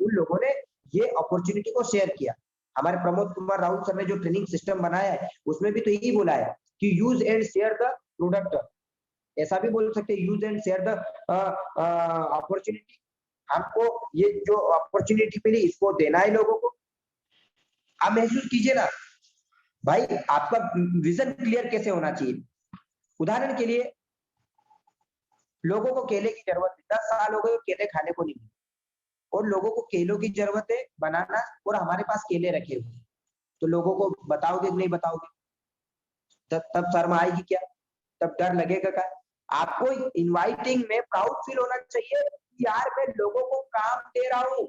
उन लोगों ने ये अपॉर्चुनिटी को शेयर किया। हमारे प्रमोद कुमार राउत सर ने जो ट्रेनिंग सिस्टम बनाया है उसमें भी तो यही बोला है कि use and share the product. ऐसा भी बोल सकते हैं, use and share the opportunity. हमको ये जो अपॉर्चुनिटी मिली इसको देना है लोगों को। आप महसूस कीजिए ना भाई, आपका विजन क्लियर कैसे होना चाहिए। उदाहरण के लिए लोगों को केले की जरूरत है, 10 साल हो गए केले खाने को नहीं मिले और लोगों को केलों की जरूरत है बनाना और हमारे पास केले रखे हुए, तो लोगों को बताओगे कि नहीं बताओगे? तब शर्म आएगी क्या? तब डर लगेगा क्या? आपको इनवाइटिंग में प्राउड फील होना चाहिए कि यार मैं लोगों को काम दे रहा हूँ,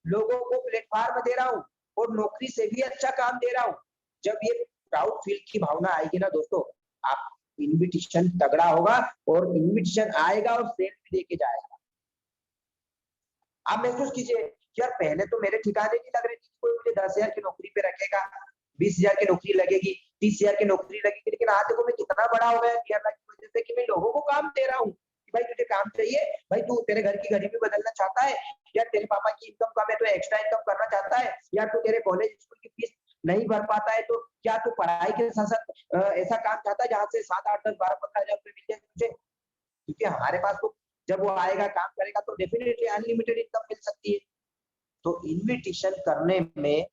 लोगों को प्लेटफॉर्म दे रहा हूँ और नौकरी से भी अच्छा काम दे रहा हूँ। जब ये प्राउड फील की भावना आएगी ना दोस्तों, आप इनविटेशन तगड़ा होगा और इनविटेशन आएगा और सेल भी देके जाएगा। आप महसूस कीजिए, यार पहले तो मेरे ठिकाने नहीं लग रही थी, कोई मुझे 10,000 की नौकरी पे रखेगा, 20,000 की नौकरी लगेगी, 30,000 की नौकरी लगेगी, लेकिन आज देखो मैं कितना बड़ा हो गया की वजह से कि मैं लोगों को काम दे रहा हूँ कि भाई तुझे काम चाहिए, भाई तू तेरे घर की गरीबी बदलना चाहता है, या तेरे पापा की इनकम कम है तो एक्स्ट्रा इनकम करना चाहता है, या तू तेरे कॉलेज स्कूल की फीस नहीं भर पाता है तो क्या तू पढ़ाई के साथ साथ ऐसा काम चाहता है जहाँ से 7, 8, 10, 12, 15,000 रुपए मिल जाए तुझे? क्योंकि हमारे पास तो जब वो आएगा काम करेगा तो डेफिनेटली अनलिमिटेड इनकम मिल सकती है। तो इन्विटेशन करने में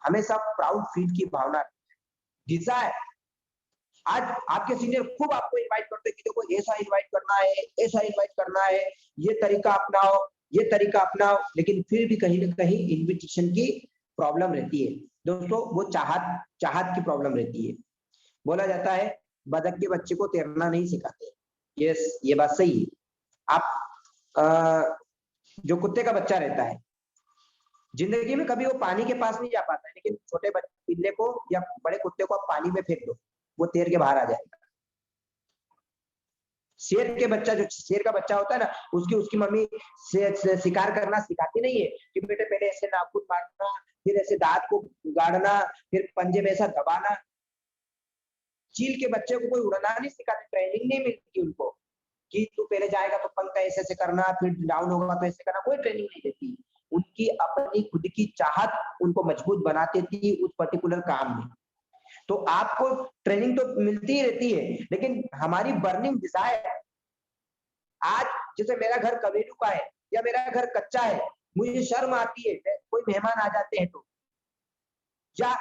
हमेशा प्राउड फील की भावना, डिजायर। आज आपके सीनियर खूब आपको इनवाइट करते हैं कि देखो ऐसा इनवाइट करना है, ऐसा इनवाइट करना है, ये तरीका अपनाओ, ये तरीका अपनाओ, लेकिन फिर भी कहीं ना कहीं इन्विटेशन की प्रॉब्लम रहती है दोस्तों। वो चाहत की प्रॉब्लम रहती है। बोला जाता है बतख के बच्चे को तैरना नहीं सिखाते। यस, ये बात सही है। आप जो कुत्ते का बच्चा रहता है जिंदगी में कभी वो पानी के पास नहीं जा पाता है, लेकिन छोटे पिल्ले को या बड़े कुत्ते को आप पानी में फेंक दो, वो तैर के बाहर आ जाएगा। शेर का बच्चा होता है ना, उसकी मम्मी शिकार करना सिखाती नहीं है कि बेटे पहले ऐसे नाखून मारना, फिर ऐसे दांत को गाड़ना, फिर पंजे में ऐसा दबाना। चील के बच्चे को कोई उड़ना नहीं सिखाते, ट्रेनिंग नहीं मिलती उनको कि तू पहले जाएगा तो पंख ऐसे ऐसे करना, फिर डाउन होगा तो ऐसे करना, कोई ट्रेनिंग नहीं देती। उनकी अपनी खुद की चाहत उनको मजबूत बनाती थी उस पर्टिकुलर काम में। तो आपको ट्रेनिंग तो मिलती ही रहती है, लेकिन हमारी बर्निंग डिजायर, आज जैसे मेरा घर कबीलू का है या मेरा घर कच्चा है, मुझे शर्म आती है कोई मेहमान आ जाते हैं तो, या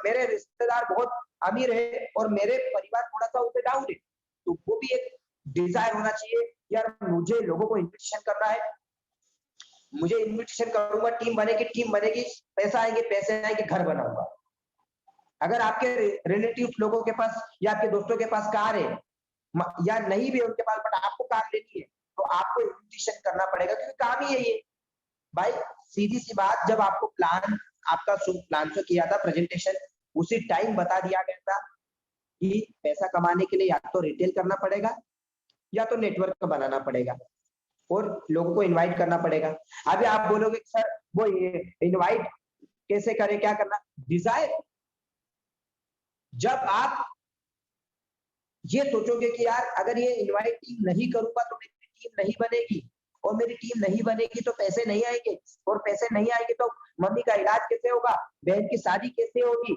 मेरे रिश्तेदार बहुत अमीर है और मेरे परिवार थोड़ा सा उसे डाउन है, तो वो भी एक डिजायर होना चाहिए यार मुझे लोगों को इन्विटेशन करना है, मुझे इन्विटेशन करूंगा, टीम बनेगी, पैसा आएंगे, पैसे आएंगे, घर बनाऊंगा। अगर आपके रिलेटिव लोगों के पास या आपके दोस्तों के पास कार है या नहीं भी उनके पास, बट आपको कार लेनी है, तो आपको इन्विटेशन करना पड़ेगा, क्योंकि काम ही यही है भाई। सीधी सी बात, जब आपको आपका प्लान शो किया था प्रेजेंटेशन, उसी टाइम बता दिया गया था कि पैसा कमाने के लिए या तो रिटेल करना पड़ेगा या तो नेटवर्क बनाना पड़ेगा और लोगों को इनवाइट करना पड़ेगा। अभी आप बोलोगे सर वो इनवाइट कैसे करें, क्या करना, डिजायर। जब आप ये सोचोगे कि यार अगर ये इनवाइट टीम नहीं करूंगा तो मेरी टीम नहीं बनेगी, और मेरी टीम नहीं बनेगी तो पैसे नहीं आएंगे, और पैसे नहीं आएंगे तो मम्मी का इलाज कैसे होगा, बहन की शादी कैसे होगी,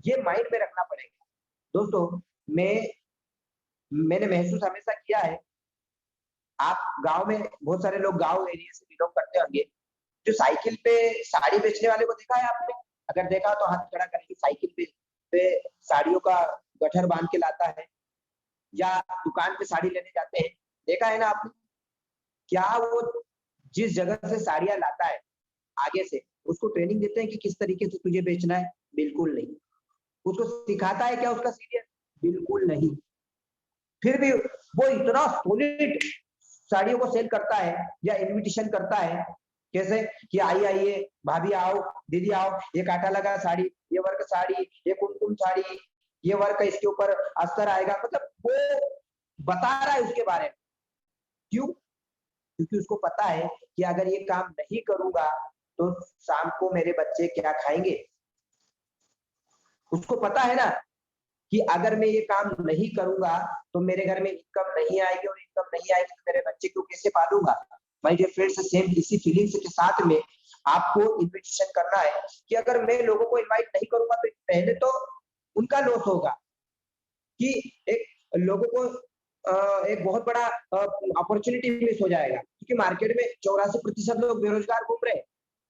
ये माइंड में रखना पड़ेगा। दोस्तों मैंने महसूस हमेशा किया है, आप गांव में, बहुत सारे लोग गांव एरिया से बिलोंग करते होंगे, जो साइकिल पे साड़ी बेचने वाले को देखा है आपने? अगर देखा तो हाथ खड़ा करेंगे। साइकिल पे साड़ियों का गठर बांध के लाता है, या दुकान पे साड़ी लेने जाते हैं, देखा है ना आपने? क्या वो जिस जगह से साड़ियां लाता है आगे से उसको ट्रेनिंग देते हैं कि किस तरीके से तुझे बेचना है? बिल्कुल नहीं। उसको सिखाता है क्या उसका सीनियर? बिल्कुल नहीं। फिर भी वो इतना सॉलिड साड़ियों को सेल करता है या इनविटेशन करता है, कैसे कि आइए भाभी आओ, दीदी आओ, ये कांटा लगा साड़ी, ये वर्क साड़ी, ये कुमकुम साड़ी, ये वर्क, इसके ऊपर अस्तर आएगा। मतलब वो बता रहा है उसके बारे में। क्यों? क्योंकि उसको पता है कि अगर ये काम नहीं करूंगा तो शाम को मेरे बच्चे क्या खाएंगे। उसको पता है ना कि अगर मैं ये काम नहीं करूंगा तो मेरे घर में इनकम नहीं आएगी, और इनकम नहीं आएगी तो मेरे बच्चे को कैसे पालूंगा। माय डियर फ्रेंड्स, सेम इसी फीलिंग्स के साथ में आपको इन्विटेशन करना है कि अगर मैं लोगों को इनवाइट नहीं करूंगा तो पहले तो उनका लॉस होगा, कि एक लोगों को एक बहुत बड़ा अपॉर्चुनिटी मिस हो जाएगा, क्योंकि मार्केट में 84% लोग बेरोजगार घूम रहे हैं।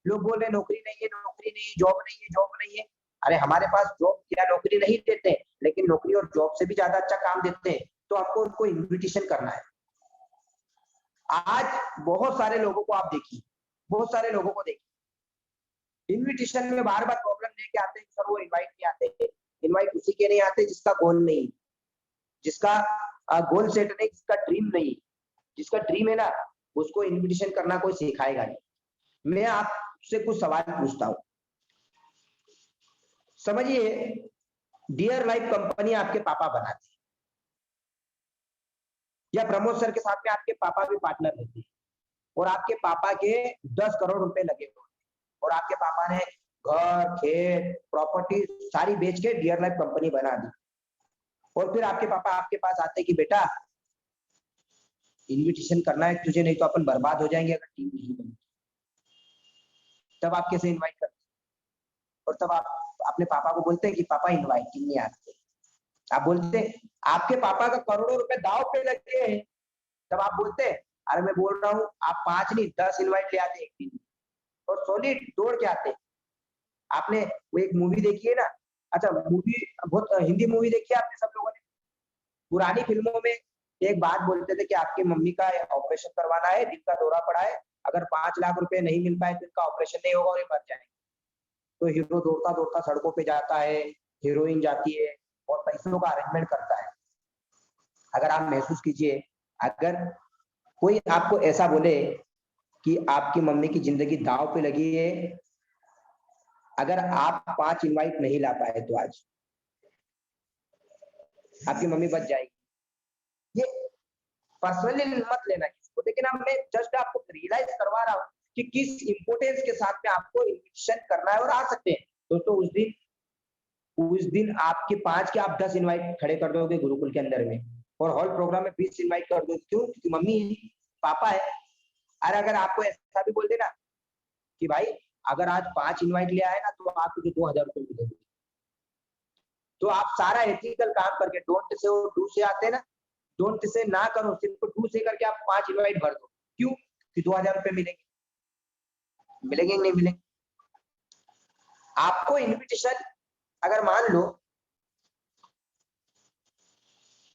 लोग बोल रहे नौकरी नहीं है, नौकरी नहीं है, जॉब नहीं है, जॉब नहीं है। अरे हमारे पास जॉब या नौकरी नहीं देते, लेकिन नौकरी और जॉब से भी ज्यादा अच्छा काम देते हैं, तो आपको उनको इन्विटेशन करना है। आज बहुत सारे लोगों को आप देखिए, बहुत सारे लोगों को देखिए, इन्विटेशन में बार बार प्रॉब्लम लेके आते हैं, सर वो इनवाइट नहीं आते। इनवाइट उसी के नहीं आते जिसका गोल नहीं, जिसका गोल सेट नहीं, जिसका ड्रीम नहीं। जिसका ड्रीम है ना, उसको इन्विटेशन करना कोई सिखाएगा नहीं। मैं आपसे कुछ सवाल पूछता हूँ, समझिए। डियर लाइफ कंपनी आपके पापा बनाते हैं, या प्रमोद सर के साथ में आपके पापा भी पार्टनर रहते हैं, और आपके पापा के 10 करोड़ रुपए लगे हुए, और आपके पापा ने घर, खेत, प्रॉपर्टी सारी बेच के डियर लाइफ कंपनी बना दी। और फिर आपके पापा आपके पास आते कि बेटा इन्विटेशन करना है तुझे, नहीं तो अपन बर्बाद हो जाएंगे अगर टीम नहीं बनी। तब आप कैसे इनवाइट करते? और तब आप अपने पापा को बोलते हैं कि पापा इनवाइटिंग नहीं आते। आप बोलते आपके पापा का करोड़ों रुपए दाव पे लगे हैं, तब आप बोलते अरे मैं बोल रहा हूँ आप 5 नहीं 10 इनवाइट ले आते एक दिन, और सॉलिड दौड़ के आते। आपने वो एक मूवी देखी है ना, अच्छा मूवी बहुत हिंदी मूवी देखी है आपने सब लोगों ने? पुरानी फिल्मों में एक बात बोलते थे कि आपकी मम्मी का ऑपरेशन करवाना है, दिल का दौरा पड़ा है, अगर 5 लाख रुपए नहीं मिल पाए तो इनका ऑपरेशन नहीं होगा और ये मर जाएंगे। तो हीरो दौड़ता दौड़ता सड़कों पे जाता है, हीरोइन जाती है और पैसों का अरेंजमेंट करता है। अगर आप महसूस कीजिए, अगर कोई आपको ऐसा बोले कि आपकी मम्मी की जिंदगी दांव पे लगी है, अगर आप 5 इनवाइट नहीं ला पाए तो आज आपकी मम्मी बच जाएगी। ये पर्सनली मत लेना किसको, लेकिन अब मैं जस्ट आपको रियलाइज करवा रहा हूँ कि किस इंपोर्टेंस के साथ में आपको इन्विटेशन करना है और आ सकते हैं। दोस्तों उस दिन आपके 5 के आप 10 इनवाइट खड़े कर दोगे गुरुकुल के अंदर में, और हॉल प्रोग्राम में 20 इनवाइट कर दोगे। क्यों? क्योंकि मम्मी पापा है। अरे अगर आपको ऐसा भी बोल देना कि भाई अगर आज 5 इनवाइट ले आए ना तो आपको 2000 रुपए मिलेंगे, तो आप सारा एथिकल काम करके डोंट से और डू से आते ना, डोंट से ना करो, सिर्फ डू से करके आप 5 इनवाइट भर दो। क्यों? कि 2000 रुपए मिलेंगे। मिलेंगे नहीं मिलेंगे? आपको इन्विटेशन, अगर मान लो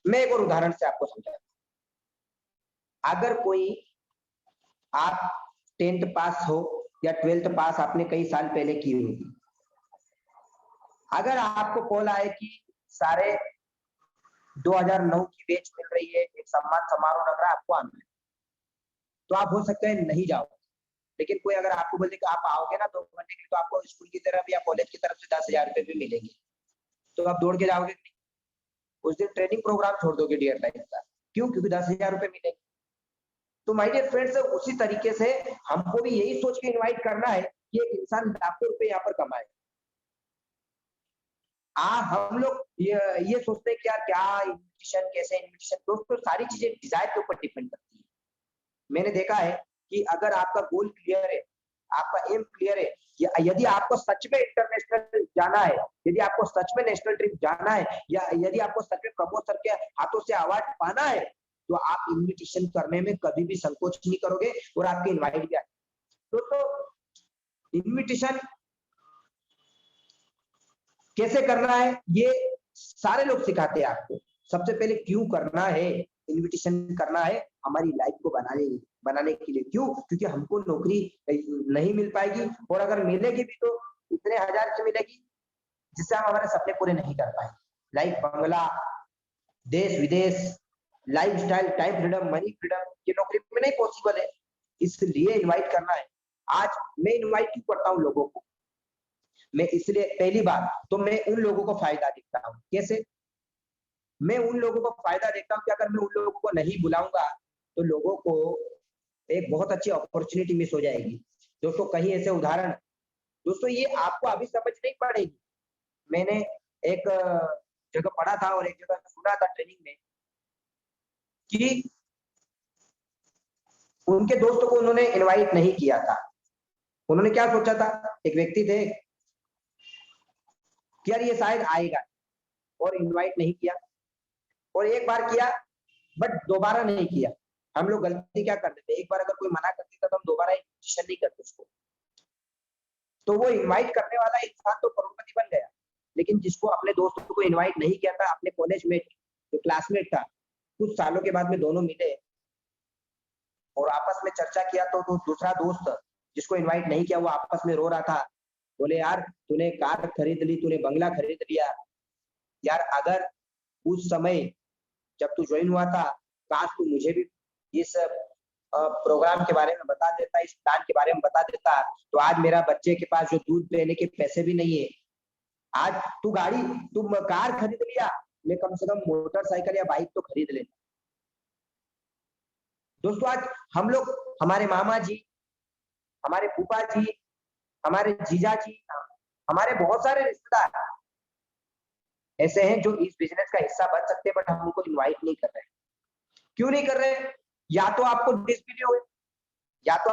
मैं एक और उदाहरण से आपको समझाता हूं। अगर कोई आप 10th पास हो या 12th पास आपने कई साल पहले की होगी, अगर आपको कॉल आए कि सारे 2009 की बैच मिल रही है, एक सम्मान समारोह लग रहा है, आपको आना है, तो आप हो सकता है नहीं जाओ। लेकिन कोई अगर आपको बोले कि आप आओगे ना 2 घंटे के लिए, तो आपको स्कूल की तरफ या कॉलेज की तरफ से 10,000 रुपए भी मिलेंगे, तो आप दौड़ के जाओगे नहीं? उस दिन ट्रेनिंग प्रोग्राम छोड़ दोगे डियर लाइफ का। क्यों? क्योंकि 10,000 रुपए मिलेंगे। तो माय डियर फ्रेंड्स, उसी तरीके से हमको भी यही सोच के इनवाइट करना है कि एक इंसान लाखों रुपए यहाँ पर कमाए। हम लोग ये सोचते हैं कि यार क्या इन्विटेशन, कैसे इन्विटेशन। दोस्तों सारी चीजें डिजायर के ऊपर डिपेंड करती है। मैंने देखा है कि अगर आपका गोल क्लियर है, आपका एम क्लियर है, यदि आपको सच में इंटरनेशनल जाना है, यदि आपको सच में नेशनल ट्रिप जाना है, या यदि आपको सच में प्रमोद सर के हाथों से अवार्ड पाना है, तो आप इन्विटेशन करने में कभी भी संकोच नहीं करोगे और आपके इनवाइट भी आएंगे। दोस्तों इन्विटेशन कैसे करना है ये सारे लोग सिखाते हैं आपको। सबसे पहले क्यों करना है इन्विटेशन करना है, हमारी लाइफ को बनाने के लिए। क्यों? क्योंकि हमको नौकरी नहीं मिल पाएगी, और अगर मिलेगी भी तो इतने हजार की मिलेगी जिससे हम हमारे सपने पूरे नहीं कर पाएंगे। लाइफ, बंगला, देश विदेश, life style, time freedom, money freedom, ये नौकरी में नहीं पॉसिबल है। इसलिए इन्वाइट करना है। आज मैं इन्वाइट क्यों करता हूँ लोगों को? मैं इसलिए, पहली बात तो मैं उन लोगों को फायदा देखता हूँ। कैसे? मैं उन लोगों को फायदा देखता हूँ कि अगर मैं उन लोगों को नहीं बुलाऊंगा तो लोगों को एक बहुत अच्छी अपॉर्चुनिटी मिस हो जाएगी। दोस्तों कहीं ऐसे उदाहरण, दोस्तों ये आपको अभी समझ नहीं पड़ेगी। मैंने एक जगह पढ़ा था और एक जगह सुना था ट्रेनिंग में कि उनके दोस्तों को उन्होंने इनवाइट नहीं किया था। उन्होंने क्या सोचा था, एक व्यक्ति थे कि यार ये शायद आएगा, और इनवाइट नहीं किया, और एक बार किया बट दोबारा नहीं किया। हम लोग गलती क्या करते थे, एक बार अगर कोई मना कर देता तो हम दोबारा इन्विटेशन नहीं करते उसको। तो वो इनवाइट करने वाला इंसान तो करोड़पति बन गया, लेकिन जिसको अपने दोस्तों को इनवाइट नहीं किया था, अपने कॉलेज में जो क्लासमेट था, कुछ सालों के बाद में दोनों मिले और आपस में चर्चा किया, तो दूसरा दोस्त जिसको इनवाइट नहीं किया वो आपस में रो रहा था। बोले यार तूने कार खरीद ली, तूने बंगला खरीद लिया, यार अगर उस समय जब तू ज्वाइन हुआ था, काश तू मुझे भी इस प्रोग्राम के बारे में बता देता, इस प्लान के बारे में बता देता, तो आज मेरा बच्चे के पास जो दूध लेने के पैसे भी नहीं है। आज तू कार खरीद लिया, मैं कम से कम मोटरसाइकिल या बाइक तो खरीद लेता। दोस्तों आज हम लोग, हमारे मामा जी, हमारे फूफा जी, हमारे जीजा जी, हमारे बहुत सारे रिश्तेदार ऐसे हैं जो इस बिजनेस का हिस्सा बन सकते हैं, बट हम उनको इनवाइट नहीं कर रहे। क्यों नहीं कर रहे? या तो आपको डिसबिलीव है, या तो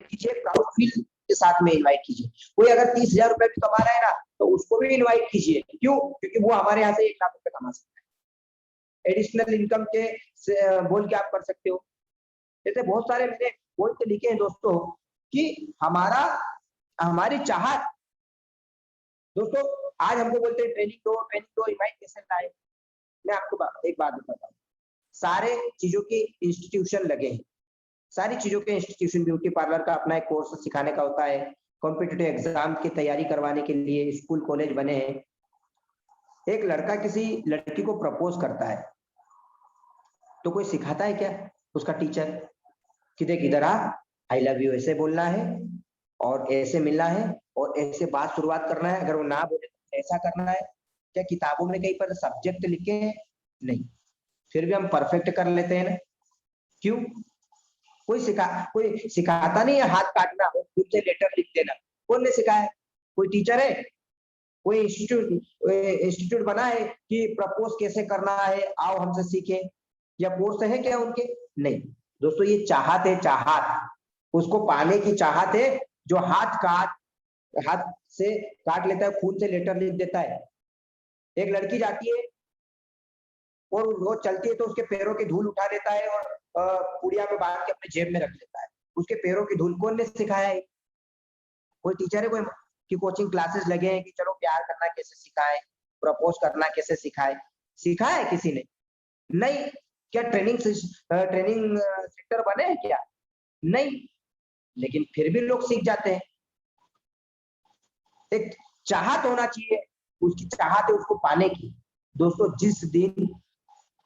कीजिए, प्राउड फील के साथ में इनवाइट कीजिए। कोई अगर 30,000 रुपए भी कमा रहा है ना, तो उसको भी इनवाइट कीजिए। क्यों? क्योंकि वो हमारे यहाँ से 1 लाख रुपए कमा सकता है। एडिशनल इनकम के बोल के आप कर सकते हो। जैसे बहुत सारे मैंने पॉइंट लिखे हैं दोस्तों कि हमारी चाहत। दोस्तों आज हमको बोलते हैं ट्रेनिंग दो, इनवाइट कैसे लाए? मैं आपको एक बात बताता हूँ। सारे चीजों के इंस्टीट्यूशन लगे हैं, सारी चीजों के इंस्टीट्यूशन, ब्यूटी पार्लर का अपना एक कोर्स सिखाने का होता है, कॉम्पिटिटिव एग्जाम की तैयारी करवाने के लिए स्कूल कॉलेज बने हैं। एक लड़का किसी लड़की को प्रपोज करता है तो कोई सिखाता है क्या? उसका टीचर कि देख इधर आ, आई लव यू ऐसे बोलना है और ऐसे मिलना है और ऐसे बात शुरुआत करना है, अगर वो ना बोले तो ऐसा करना है। क्या किताबों में कहीं पर सब्जेक्ट लिखे हैं? नहीं, फिर भी हम परफेक्ट कर लेते हैं ना। क्यों? कोई सिखाता नहीं है हाथ काटना और खुद से लेटर लिख देना। कौन ने सिखाया? कोई टीचर है? कोई इंस्टीट्यूट बना है कि प्रपोज कैसे करना है, आओ हमसे सीखें? या कोर्स है क्या उनके? नहीं। दोस्तों ये चाहत है, चाहत, उसको पाने की चाहत है। जो हाथ से काट लेता है, खून से लेटर लिख देता है। एक लड़की जाती है और वो चलती है तो उसके पैरों की धूल उठा लेता है और पुड़िया में बांध के अपने जेब में रख लेता है। उसके पैरों की धूल कौन ने सिखाया है? कोई टीचर है कोई कि कोचिंग क्लासेस लगे हैं कि चलो प्यार करना कैसे सिखाएं, प्रपोज करना कैसे सिखाएं? सिखाया है किसी ने? नहीं। क्या ट्रेनिंग सेक्टर बने हैं क्या? नहीं। लेकिन फिर भी लोग सीख जाते हैं। एक चाहत होना चाहिए, उसकी चाहत है उसको पाने की। दोस्तों, जिस दिन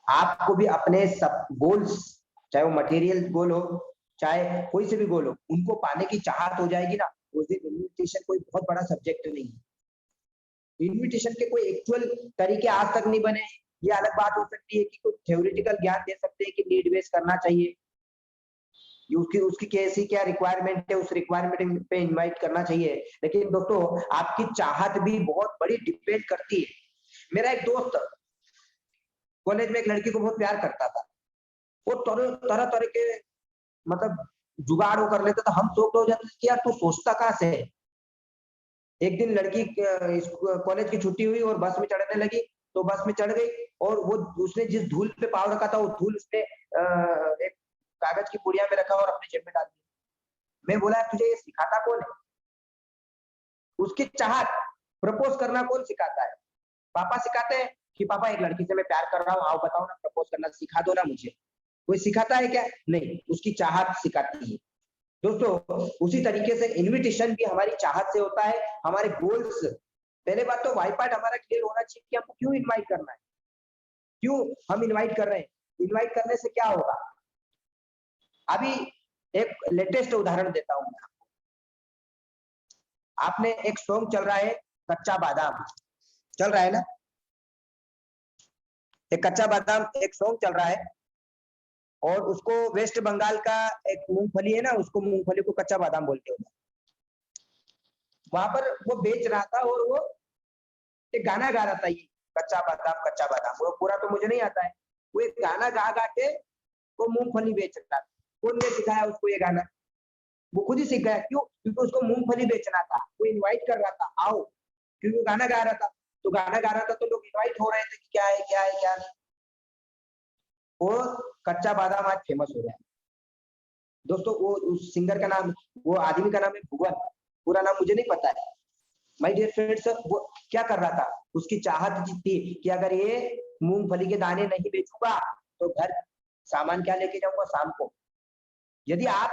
आपको भी अपने सब गोल्स, चाहे वो मटेरियल गोल हो, चाहे कोई से भी गोल हो, उनको पाने की चाहत हो जाएगी ना, उस दिन इन्विटेशन कोई बहुत बड़ा सब्जेक्ट नहीं है। इन्विटेशन के कोई एक्चुअल तरीके आज तक नहीं बने। ये अलग बात हो सकती है कि कोई थ्योरेटिकल ज्ञान दे सकते हैं कि नीड बेस करना चाहिए, उसकी उसकी कैसी क्या रिक्वायरमेंट है, उस रिक्वायरमेंट पे इनवाइट करना चाहिए। लेकिन दोस्तों, आपकी चाहत भी बहुत बड़ी डिपेंड करती है। मेरा एक दोस्त कॉलेज में एक लड़की को बहुत प्यार करता था। वो तरह तरह के मतलब जुगाड़ वो कर लेता था। हम शौक हो जाते थे कि यार तू सोचता कहाँ से है। एक दिन लड़की कॉलेज की छुट्टी हुई और बस में चढ़ने लगी, तो बस में चढ़ गई और वो उसने जिस धूल पे पाव रखा था वो धूल उसने एक कागज की पुड़िया में रखा और अपने जेब में डाल दिया। मैं बोला तुझे ये सिखाता कौन है? उसकी चाहत। प्रपोज करना कौन सिखाता है? पापा सिखाते हैं कि पापा एक लड़की से मैं प्यार कर रहा हूँ, आओ बताओ ना, प्रपोज करना सिखा दो ना मुझे। कोई सिखाता है क्या? नहीं, उसकी चाहत सिखाती है। दोस्तों, उसी तरीके से इन्विटेशन भी हमारी चाहत से होता है, हमारे गोल्स। पहले बात तो वाई पार्ट हमारा क्लियर होना चाहिए कि हमको क्यों इनवाइट करना है, क्यों हम इनवाइट कर रहे हैं। इनवाइट करने से क्या होगा? अभी एक लेटेस्ट उदाहरण देता हूं मैं आपको। आपने एक सॉन्ग चल रहा है कच्चा बादाम, चल रहा है ना? एक कच्चा बादाम एक सॉन्ग चल रहा है और उसको वेस्ट बंगाल का एक मूंगफली है ना, उसको मूंगफली को कच्चा बादाम बोलते हैं। वहां पर वो बेच रहा था और वो एक गाना गा रहा था, ये कच्चा बादाम। वो पूरा तो मुझे नहीं आता है। वो एक गाना गा गा के वो मूंगफली बेच रहा था। कौन ने सिखाया उसको ये गाना? वो खुद ही सीख गया। क्यों? क्योंकि उसको मूंगफली बेचना था। वो इनवाइट कर रहा था, आओ, क्योंकि वो गाना गा रहा था। तो गाना गा रहा था तो लोग इनवाइट हो रहे थे कि क्या है क्या है क्या नहीं। और कच्चा बादाम आज फेमस हो गया। दोस्तों, वो उस सिंगर का नाम, वो आदमी का नाम है भुवन। पूरा नाम मुझे नहीं पता है। माय डियर फ्रेंड्स, वो क्या कर रहा था? उसकी चाहत थी कि अगर ये मूंगफली के दाने नहीं बेचूंगा तो घर सामान क्या लेके जाऊंगा शाम को। यदि आप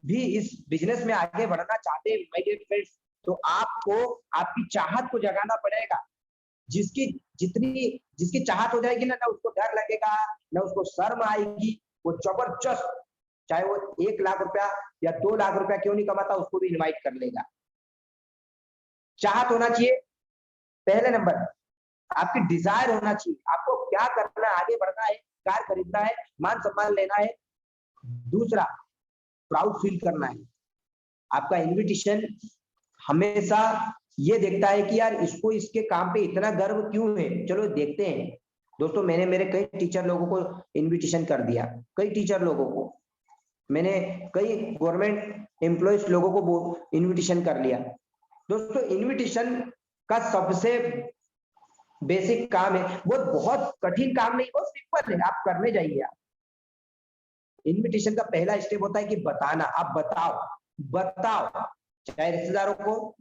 भी इस बिजनेस में आगे बढ़ना चाहते हैं माय डियर फ्रेंड्स, तो आपको आपकी चाहत को जगाना पड़ेगा। जिसकी चाहत हो जाएगी ना उसको डर लगेगा, ना उसको शर्म आएगी। वो जबरदस्त, चाहे वो 1 लाख रुपया या 2 लाख रुपया क्यों नहीं कमाता, उसको भी इनवाइट कर लेगा। चाहत होना चाहिए पहले नंबर। आपकी डिजायर होना चाहिए, आपको क्या करना है, आगे बढ़ना है, कार खरीदना है, मान सम्मान लेना है। दूसरा, प्राउड फील करना है। आपका इन्विटेशन हमेशा ये देखता है कि यार इसको इसके काम पे इतना गर्व क्यों है, चलो देखते हैं। दोस्तों, मैंने मेरे कई टीचर लोगों को इन्विटेशन कर दिया। कई टीचर लोगों को मैंने, कई गवर्नमेंट एम्प्लॉयज लोगों को इन्विटेशन कर लिया। दोस्तों, इन्विटेशन का सबसे बेसिक काम है, वो बहुत कठिन काम नहीं, बहुत सिंपल है, आप करने जाइए। आप इन्विटेशन का पहला स्टेप होता है कि बताना। आप बताओ, चाहे रिश्तेदारों को,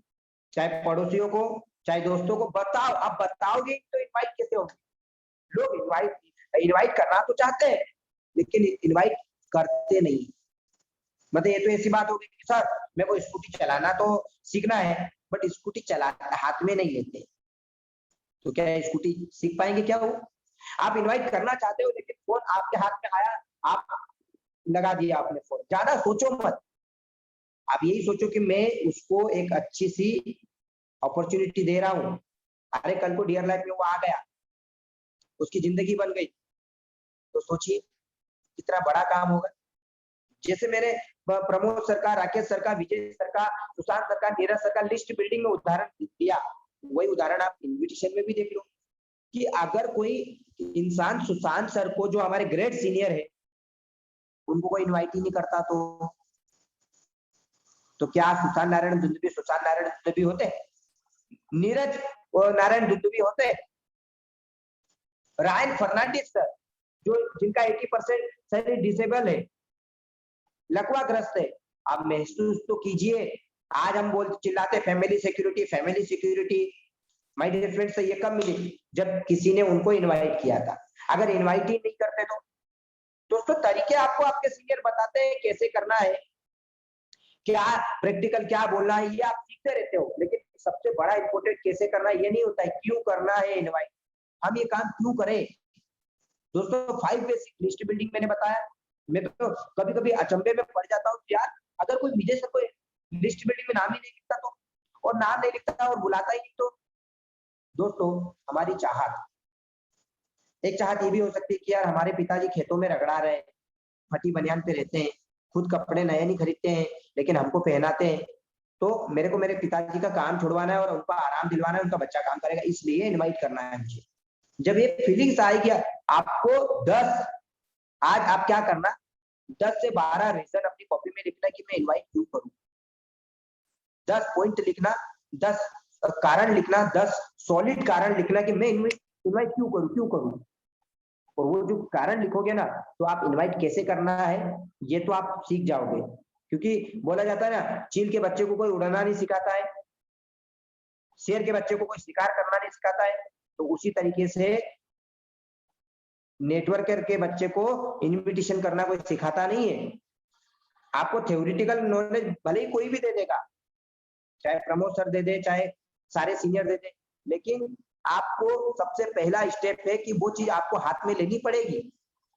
चाहे पड़ोसियों को, चाहे दोस्तों को बताओ। आप बताओगे तो इनवाइट कैसे होंगे? लोग इनवाइट करना तो चाहते हैं लेकिन इनवाइट करते नहीं। मतलब ये तो ऐसी बात होगी कि सर मेरे को स्कूटी चलाना तो सीखना है, बट स्कूटी चलाना हाथ में नहीं लेते, तो क्या स्कूटी सीख पाएंगे क्या वो? आप इनवाइट करना चाहते हो लेकिन फोन आपके हाथ में आया, आप लगा दिया आपने फोन। ज्यादा सोचो मत। आप यही सोचो कि मैं उसको एक अच्छी सी अपॉर्चुनिटी दे रहा हूँ। अरे कल को डियर लाइफ में वो आ गया, उसकी जिंदगी बन गई, तो सोचिए कितना बड़ा काम होगा। जैसे मैंने प्रमोद सर का, राकेश सर का, विजय सर का, सुशांत सर का, नीरज सर का लिस्ट बिल्डिंग में उदाहरण दिया, वही उदाहरण आप इन्विटेशन में भी देख लो कि अगर कोई इंसान सुशांत सर को, जो हमारे ग्रेट सीनियर है, उनको कोई इनवाइट ही नहीं करता तो क्या सुशांत नारायण दुंदुबी होते? नीरज नारायण दुंदुबी होते? रायन फर्नांडिस सर, जो जिनका 80% शरीर डिसेबल है, लकवाग्रस्त है। आप महसूस तो कीजिए, आज हम बोलते चिल्लाते family security, family security. My dear friends, ये कब मिली? जब किसी ने उनको इनवाइट किया था। अगर इनवाइट ही नहीं करते तो दोस्तों, तरीके आपको आपके सीनियर बताते हैं कैसे करना है, क्या प्रैक्टिकल क्या बोलना है, ये आप सीखते रहते हो। लेकिन सबसे बड़ा इंपॉर्टेंट कैसे करना है ये नहीं होता है, क्यों करना है इनवाइट, हम ये काम क्यों करें। दोस्तों 5 बेसिक लिस्ट बिल्डिंग मैंने बताया। मैं तो कभी कभी अचंभे में पड़ जाता हूँ यार, अगर कोई विजय सर कोई लिस्ट बिल्डिंग में नाम ही नहीं लिखता तो, और नाम नहीं लिखता और बुलाता ही नहीं तो। दोस्तों हमारी चाहत, एक चाहत ये भी हो सकती है कि यार हमारे पिताजी खेतों में रगड़ा रहे हैं, फटी बनियान पे रहते हैं, खुद कपड़े नए नहीं खरीदते हैं लेकिन हमको पहनाते हैं, तो मेरे को मेरे पिताजी का काम छुड़वाना है और उनका आराम दिलवाना है, उनका बच्चा काम करेगा इसलिए इनवाइट करना है मुझे। जब ये फीलिंग्स आएगी आपको 10, आज आप क्या करना, 10 से 12 रीजन अपनी कॉपी में लिखना कि मैं इनवाइट क्यों करूं। 10 पॉइंट लिखना, 10 कारण लिखना, 10 सॉलिड कारण लिखना कि मैं इनवाइट क्यों करूं। और वो जो कारण लिखोगे ना, तो आप इनवाइट कैसे करना है ये तो आप सीख जाओगे। क्योंकि बोला जाता है ना, चील के बच्चे को कोई उड़ना नहीं सिखाता है, शेर के बच्चे को कोई शिकार करना नहीं सिखाता है, तो उसी तरीके से नेटवर्कर के बच्चे को इनविटेशन करना कोई सिखाता नहीं है। आपको थ्योरेटिकल नॉलेज भले ही कोई भी दे देगा, चाहे प्रमोद सर दे दे, चाहे सारे सीनियर दे दे, लेकिन आपको सबसे पहला स्टेप है कि वो चीज आपको हाथ में लेनी पड़ेगी।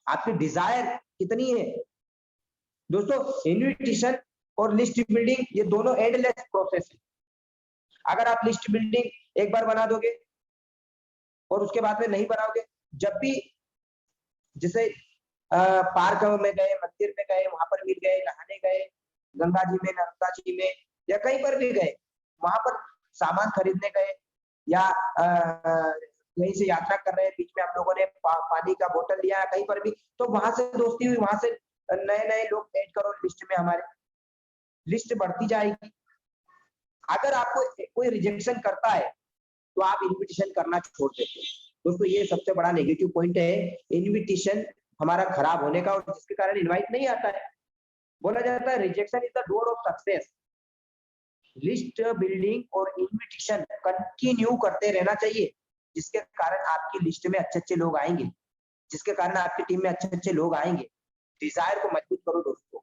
आपकी डिजायर कितनी है। दोस्तों इनविटेशन और लिस्ट बिल्डिंग ये दोनों एंडलेस प्रोसेस है। अगर आप लिस्ट बिल्डिंग एक बार बना दोगे और उसके बाद में नहीं बनाओगे, जब भी जैसे पार्क में गए, मंदिर में गए, वहां पर मिल गए, नहाने गए, गंगा जी में, नर्मदा जी में, या कहीं पर भी गए, वहां पर सामान खरीदने गए, या कहीं से यात्रा कर रहे हैं, बीच में हम लोगों ने पानी का बोतल लिया, कहीं पर भी, तो वहां से दोस्ती हुई, वहां से नए नए लोग ऐड करो लिस्ट में, हमारे लिस्ट बढ़ती जाएगी। अगर आपको कोई रिजेक्शन करता है तो आप इनविटेशन करना छोड़ देते हो। दोस्तों ये सबसे बड़ा नेगेटिव पॉइंट है, इनविटेशन हमारा खराब होने का, और जिसके कारण इनवाइट नहीं आता है। बोला जाता है rejection is the door of success. List building और इनविटेशन कंटिन्यू करते रहना चाहिए, जिसके कारण आपकी लिस्ट में अच्छे अच्छे लोग आएंगे, जिसके कारण आपकी टीम में अच्छे अच्छे लोग आएंगे। डिजायर को मजबूत करो दोस्तों।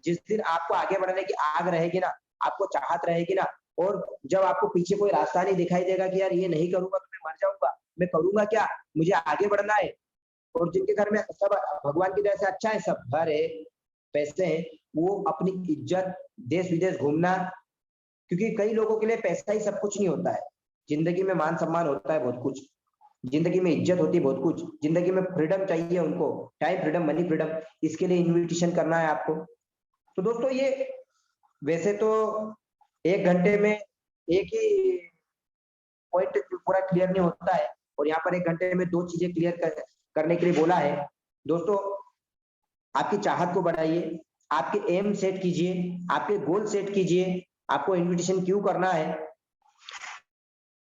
जिस दिन आपको आगे बढ़ने की आग रहेगी ना, आपको चाहत रहेगी ना, और जब आपको पीछे कोई रास्ता नहीं दिखाई देगा कि यार ये नहीं करूंगा तो मैं मर जाऊंगा, मैं करूंगा क्या, मुझे आगे बढ़ना है। और जिनके घर में सब भगवान की दया से अच्छा है, सब घर है, पैसे हैं, वो अपनी इज्जत, देश विदेश घूमना, क्योंकि कई लोगों के लिए पैसा ही सब कुछ नहीं होता है। जिंदगी में मान सम्मान होता है बहुत कुछ, जिंदगी में इज्जत होती है बहुत कुछ, जिंदगी में फ्रीडम चाहिए उनको, टाइम फ्रीडम, मनी फ्रीडम, इसके लिए इन्विटेशन करना है आपको। तो दोस्तों ये वैसे तो 1 घंटे में एक ही पॉइंट पूरा क्लियर नहीं होता है, और यहाँ पर 1 घंटे में 2 चीजें क्लियर करने के लिए बोला है। दोस्तों आपकी चाहत को बढ़ाइए, आपके एम सेट कीजिए, आपके गोल सेट कीजिए, आपको इनविटेशन क्यों करना है,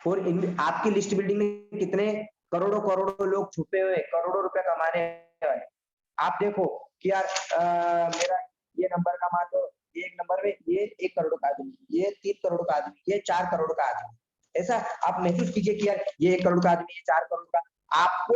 और आपकी लिस्ट बिल्डिंग में कितने करोड़ों करोड़ों लोग छुपे हुए, करोड़ों रुपए कमाने वाले। आप देखो कि यार मेरा ये नंबर कमा दो, एक नंबर में ये 1 करोड़ का आदमी, ये 3 करोड़ का आदमी, ये 4 करोड़ का आदमी, ऐसा आप महसूस कीजिए कि यार ये 1 करोड़ का आदमी, ये 4 करोड़ का। आपको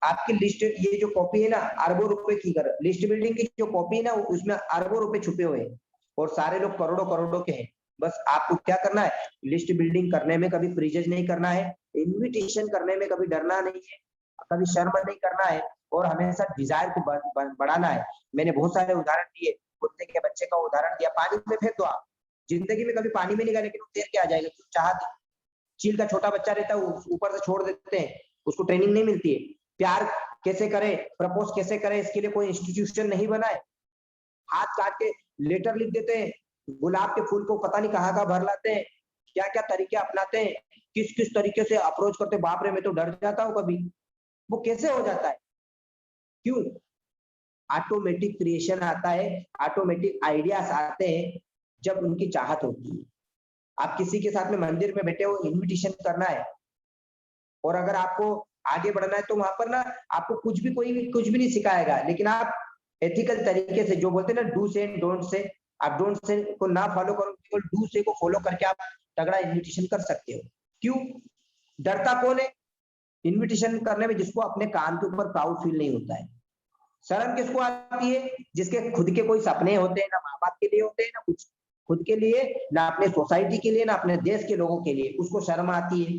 आपकी लिस्ट, ये जो कॉपी है ना, अरबों रुपए की लिस्ट बिल्डिंग की जो कॉपी है ना, उसमें अरबों रुपए छुपे हुए हैं, और सारे लोग करोड़ों करोड़ों के हैं। बस आपको क्या करना है, लिस्ट बिल्डिंग करने में कभी प्रीजज नहीं करना है, इन्विटेशन करने में कभी डरना नहीं है, कभी शर्म नहीं करना है, और हमेशा डिजायर को बढ़ाना है। मैंने बहुत सारे उदाहरण दिए, कुत्ते के बच्चे का उदाहरण दिया, पानी में फेंक दो आप, जिंदगी में कभी पानी में नहीं गया लेकिन वो तैर के आ जाएगा, चाहत। चील का छोटा बच्चा रहता है, ऊपर से छोड़ देते हैं, उसको ट्रेनिंग नहीं मिलती है। प्यार कैसे करे, प्रपोज कैसे करे, इसके लिए कोई इंस्टीट्यूशन नहीं बना है। हाथ काट के लेटर लिख देते हैं, गुलाब के फूल को पता नहीं कहाँ भर लाते हैं, क्या क्या तरीके अपनाते हैं, किस किस तरीके से अप्रोच करते, बाप रे मैं तो डर जाता हूँ कभी। वो कैसे हो जाता है, क्यों? ऑटोमेटिक क्रिएशन आता है, ऑटोमेटिक आइडियाज आते हैं जब उनकी चाहत होती है। आप किसी के साथ में मंदिर में बैठे हो, इन्विटेशन करना है, और अगर आपको आगे बढ़ना है तो वहां पर ना आपको कुछ भी नहीं सिखाएगा, लेकिन आप एथिकल तरीके से जो बोलते हैं ना डू से एंड डोंट से, आप डोंट से को ना फॉलो करो, केवल डू से को फॉलो करके आप तगड़ा इन्विटेशन कर सकते हो। क्यों? डरता कौन है इन्विटेशन करने में? जिसको अपने काम के ऊपर प्राउड फील नहीं होता है। शर्म किसको आती है? जिसके खुद के कोई सपने होते हैं, ना माँ बाप के लिए होते हैं, ना कुछ खुद के लिए, ना अपने सोसाइटी के लिए, ना अपने देश के लोगों के लिए, उसको शर्म आती है।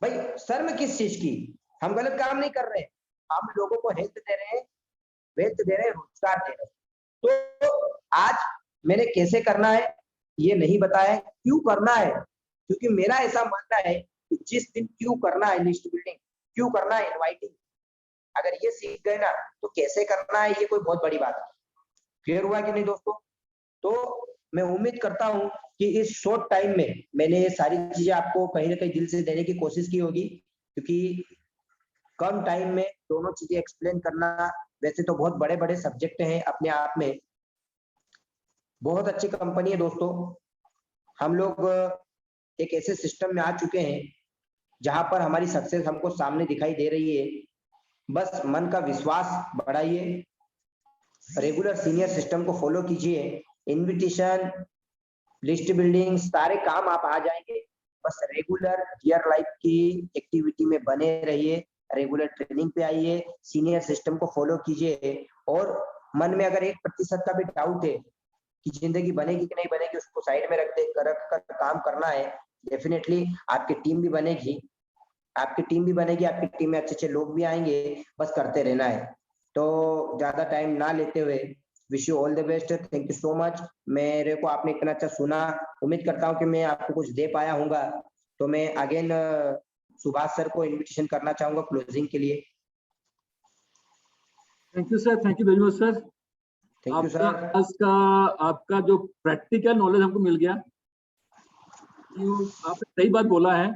भाई शर्म किस चीज की? हम गलत काम नहीं कर रहे, हम लोगों को हेल्थ दे रहे हैं, वेल्थ दे रहे हैं, रोजगार दे रहे हैं। तो आज मैंने कैसे करना है ये नहीं बताया, क्यों करना है, क्योंकि मेरा ऐसा मानना है कि जिस दिन क्यों करना है लिस्ट बिल्डिंग, क्यों करना है इनवाइटिंग, अगर ये सीख गए ना तो कैसे करना है ये कोई बहुत बड़ी बात है। क्लियर हुआ कि नहीं दोस्तों? तो मैं उम्मीद करता हूं कि इस शॉर्ट टाइम में मैंने ये सारी चीजें आपको कहीं ना कहीं दिल से देने की कोशिश की होगी, क्योंकि कम टाइम में दोनों चीजें एक्सप्लेन करना, वैसे तो बहुत बड़े बड़े सब्जेक्ट हैं अपने आप में। बहुत अच्छी कंपनी है दोस्तों, हम लोग एक ऐसे सिस्टम में आ चुके हैं जहां पर हमारी सक्सेस हमको सामने दिखाई दे रही है। बस मन का विश्वास बढ़ाइए, रेगुलर सीनियर सिस्टम को फॉलो कीजिए, इनविटेशन, लिस्ट बिल्डिंग, सारे काम आप आ जाएंगे। बस रेगुलर रियल लाइफ की एक्टिविटी में बने रहिए, रेगुलर ट्रेनिंग पे आइए, सीनियर सिस्टम को फॉलो कीजिए, और मन में अगर 1% का भी डाउट है कि जिंदगी बनेगी कि नहीं बनेगी, उसको साइड में रख कर काम करना है। डेफिनेटली आपकी टीम भी बनेगी, आपकी टीम में अच्छे अच्छे लोग भी आएंगे, बस करते रहना है। तो ज्यादा टाइम ना लेते हुए wish you all the best, thank you so much. मेरे को आपने इतना अच्छा सुना, उम्मीद करता हूँ कि मैं आपको कुछ दे पाया हूँगा। तो मैं अगेन सुभाष सर को इनविटेशन करना चाहूंगा क्लोजिंग के लिए। Thank you sir, thank you very much sir. Thank you sir. आपका जो प्रैक्टिकल नॉलेज हमको मिल गया, आपने सही बात बोला है।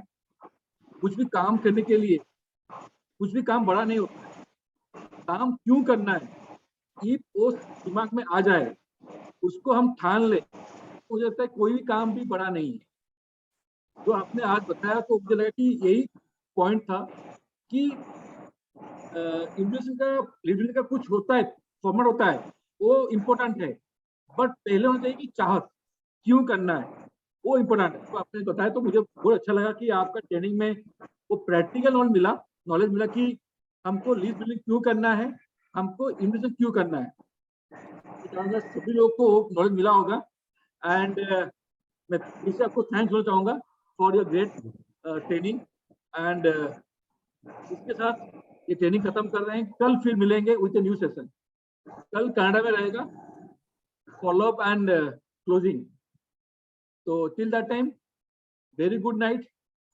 कुछ भी काम करने के लिए कुछ भी काम बड़ा नहीं होता है, काम क्यों करना है ये वो दिमाग में आ जाए, उसको हम ठान ले, मुझे लगता है कोई भी काम भी बड़ा नहीं है। जो आपने आज बताया तो मुझे लगा कि यही पॉइंट था कि इन्वेस्टमेंट का लीडरशिप का कुछ होता है, फॉर्मेट होता है, वो इम्पोर्टेंट है, बट पहले होना चाहिए कि चाहत क्यों करना है, वो इम्पोर्टेंट है। तो आपने बताया तो मुझे बहुत अच्छा लगा कि आपका ट्रेनिंग में वो प्रैक्टिकल नॉलेज मिला कि हमको लीड बिल्डिंग क्यों करना है, हमको इन्वेस्टमेंट क्यों करना है। तो सभी लोग को नॉलेज मिला होगा। एंड मैं फिर से आपको थैंक्स बोलना चाहूँगा for your great training. And इसके साथ ये ट्रेनिंग खत्म कर रहे हैं, कल फिर मिलेंगे विद ए न्यू सेशन। कल कनाडा में रहेगा फॉलोअप एंड क्लोजिंग। तो till that time very good night,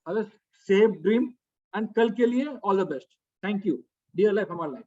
have a safe dream, and कल के लिए all the best. Thank you, dear life हमारा लाइफ।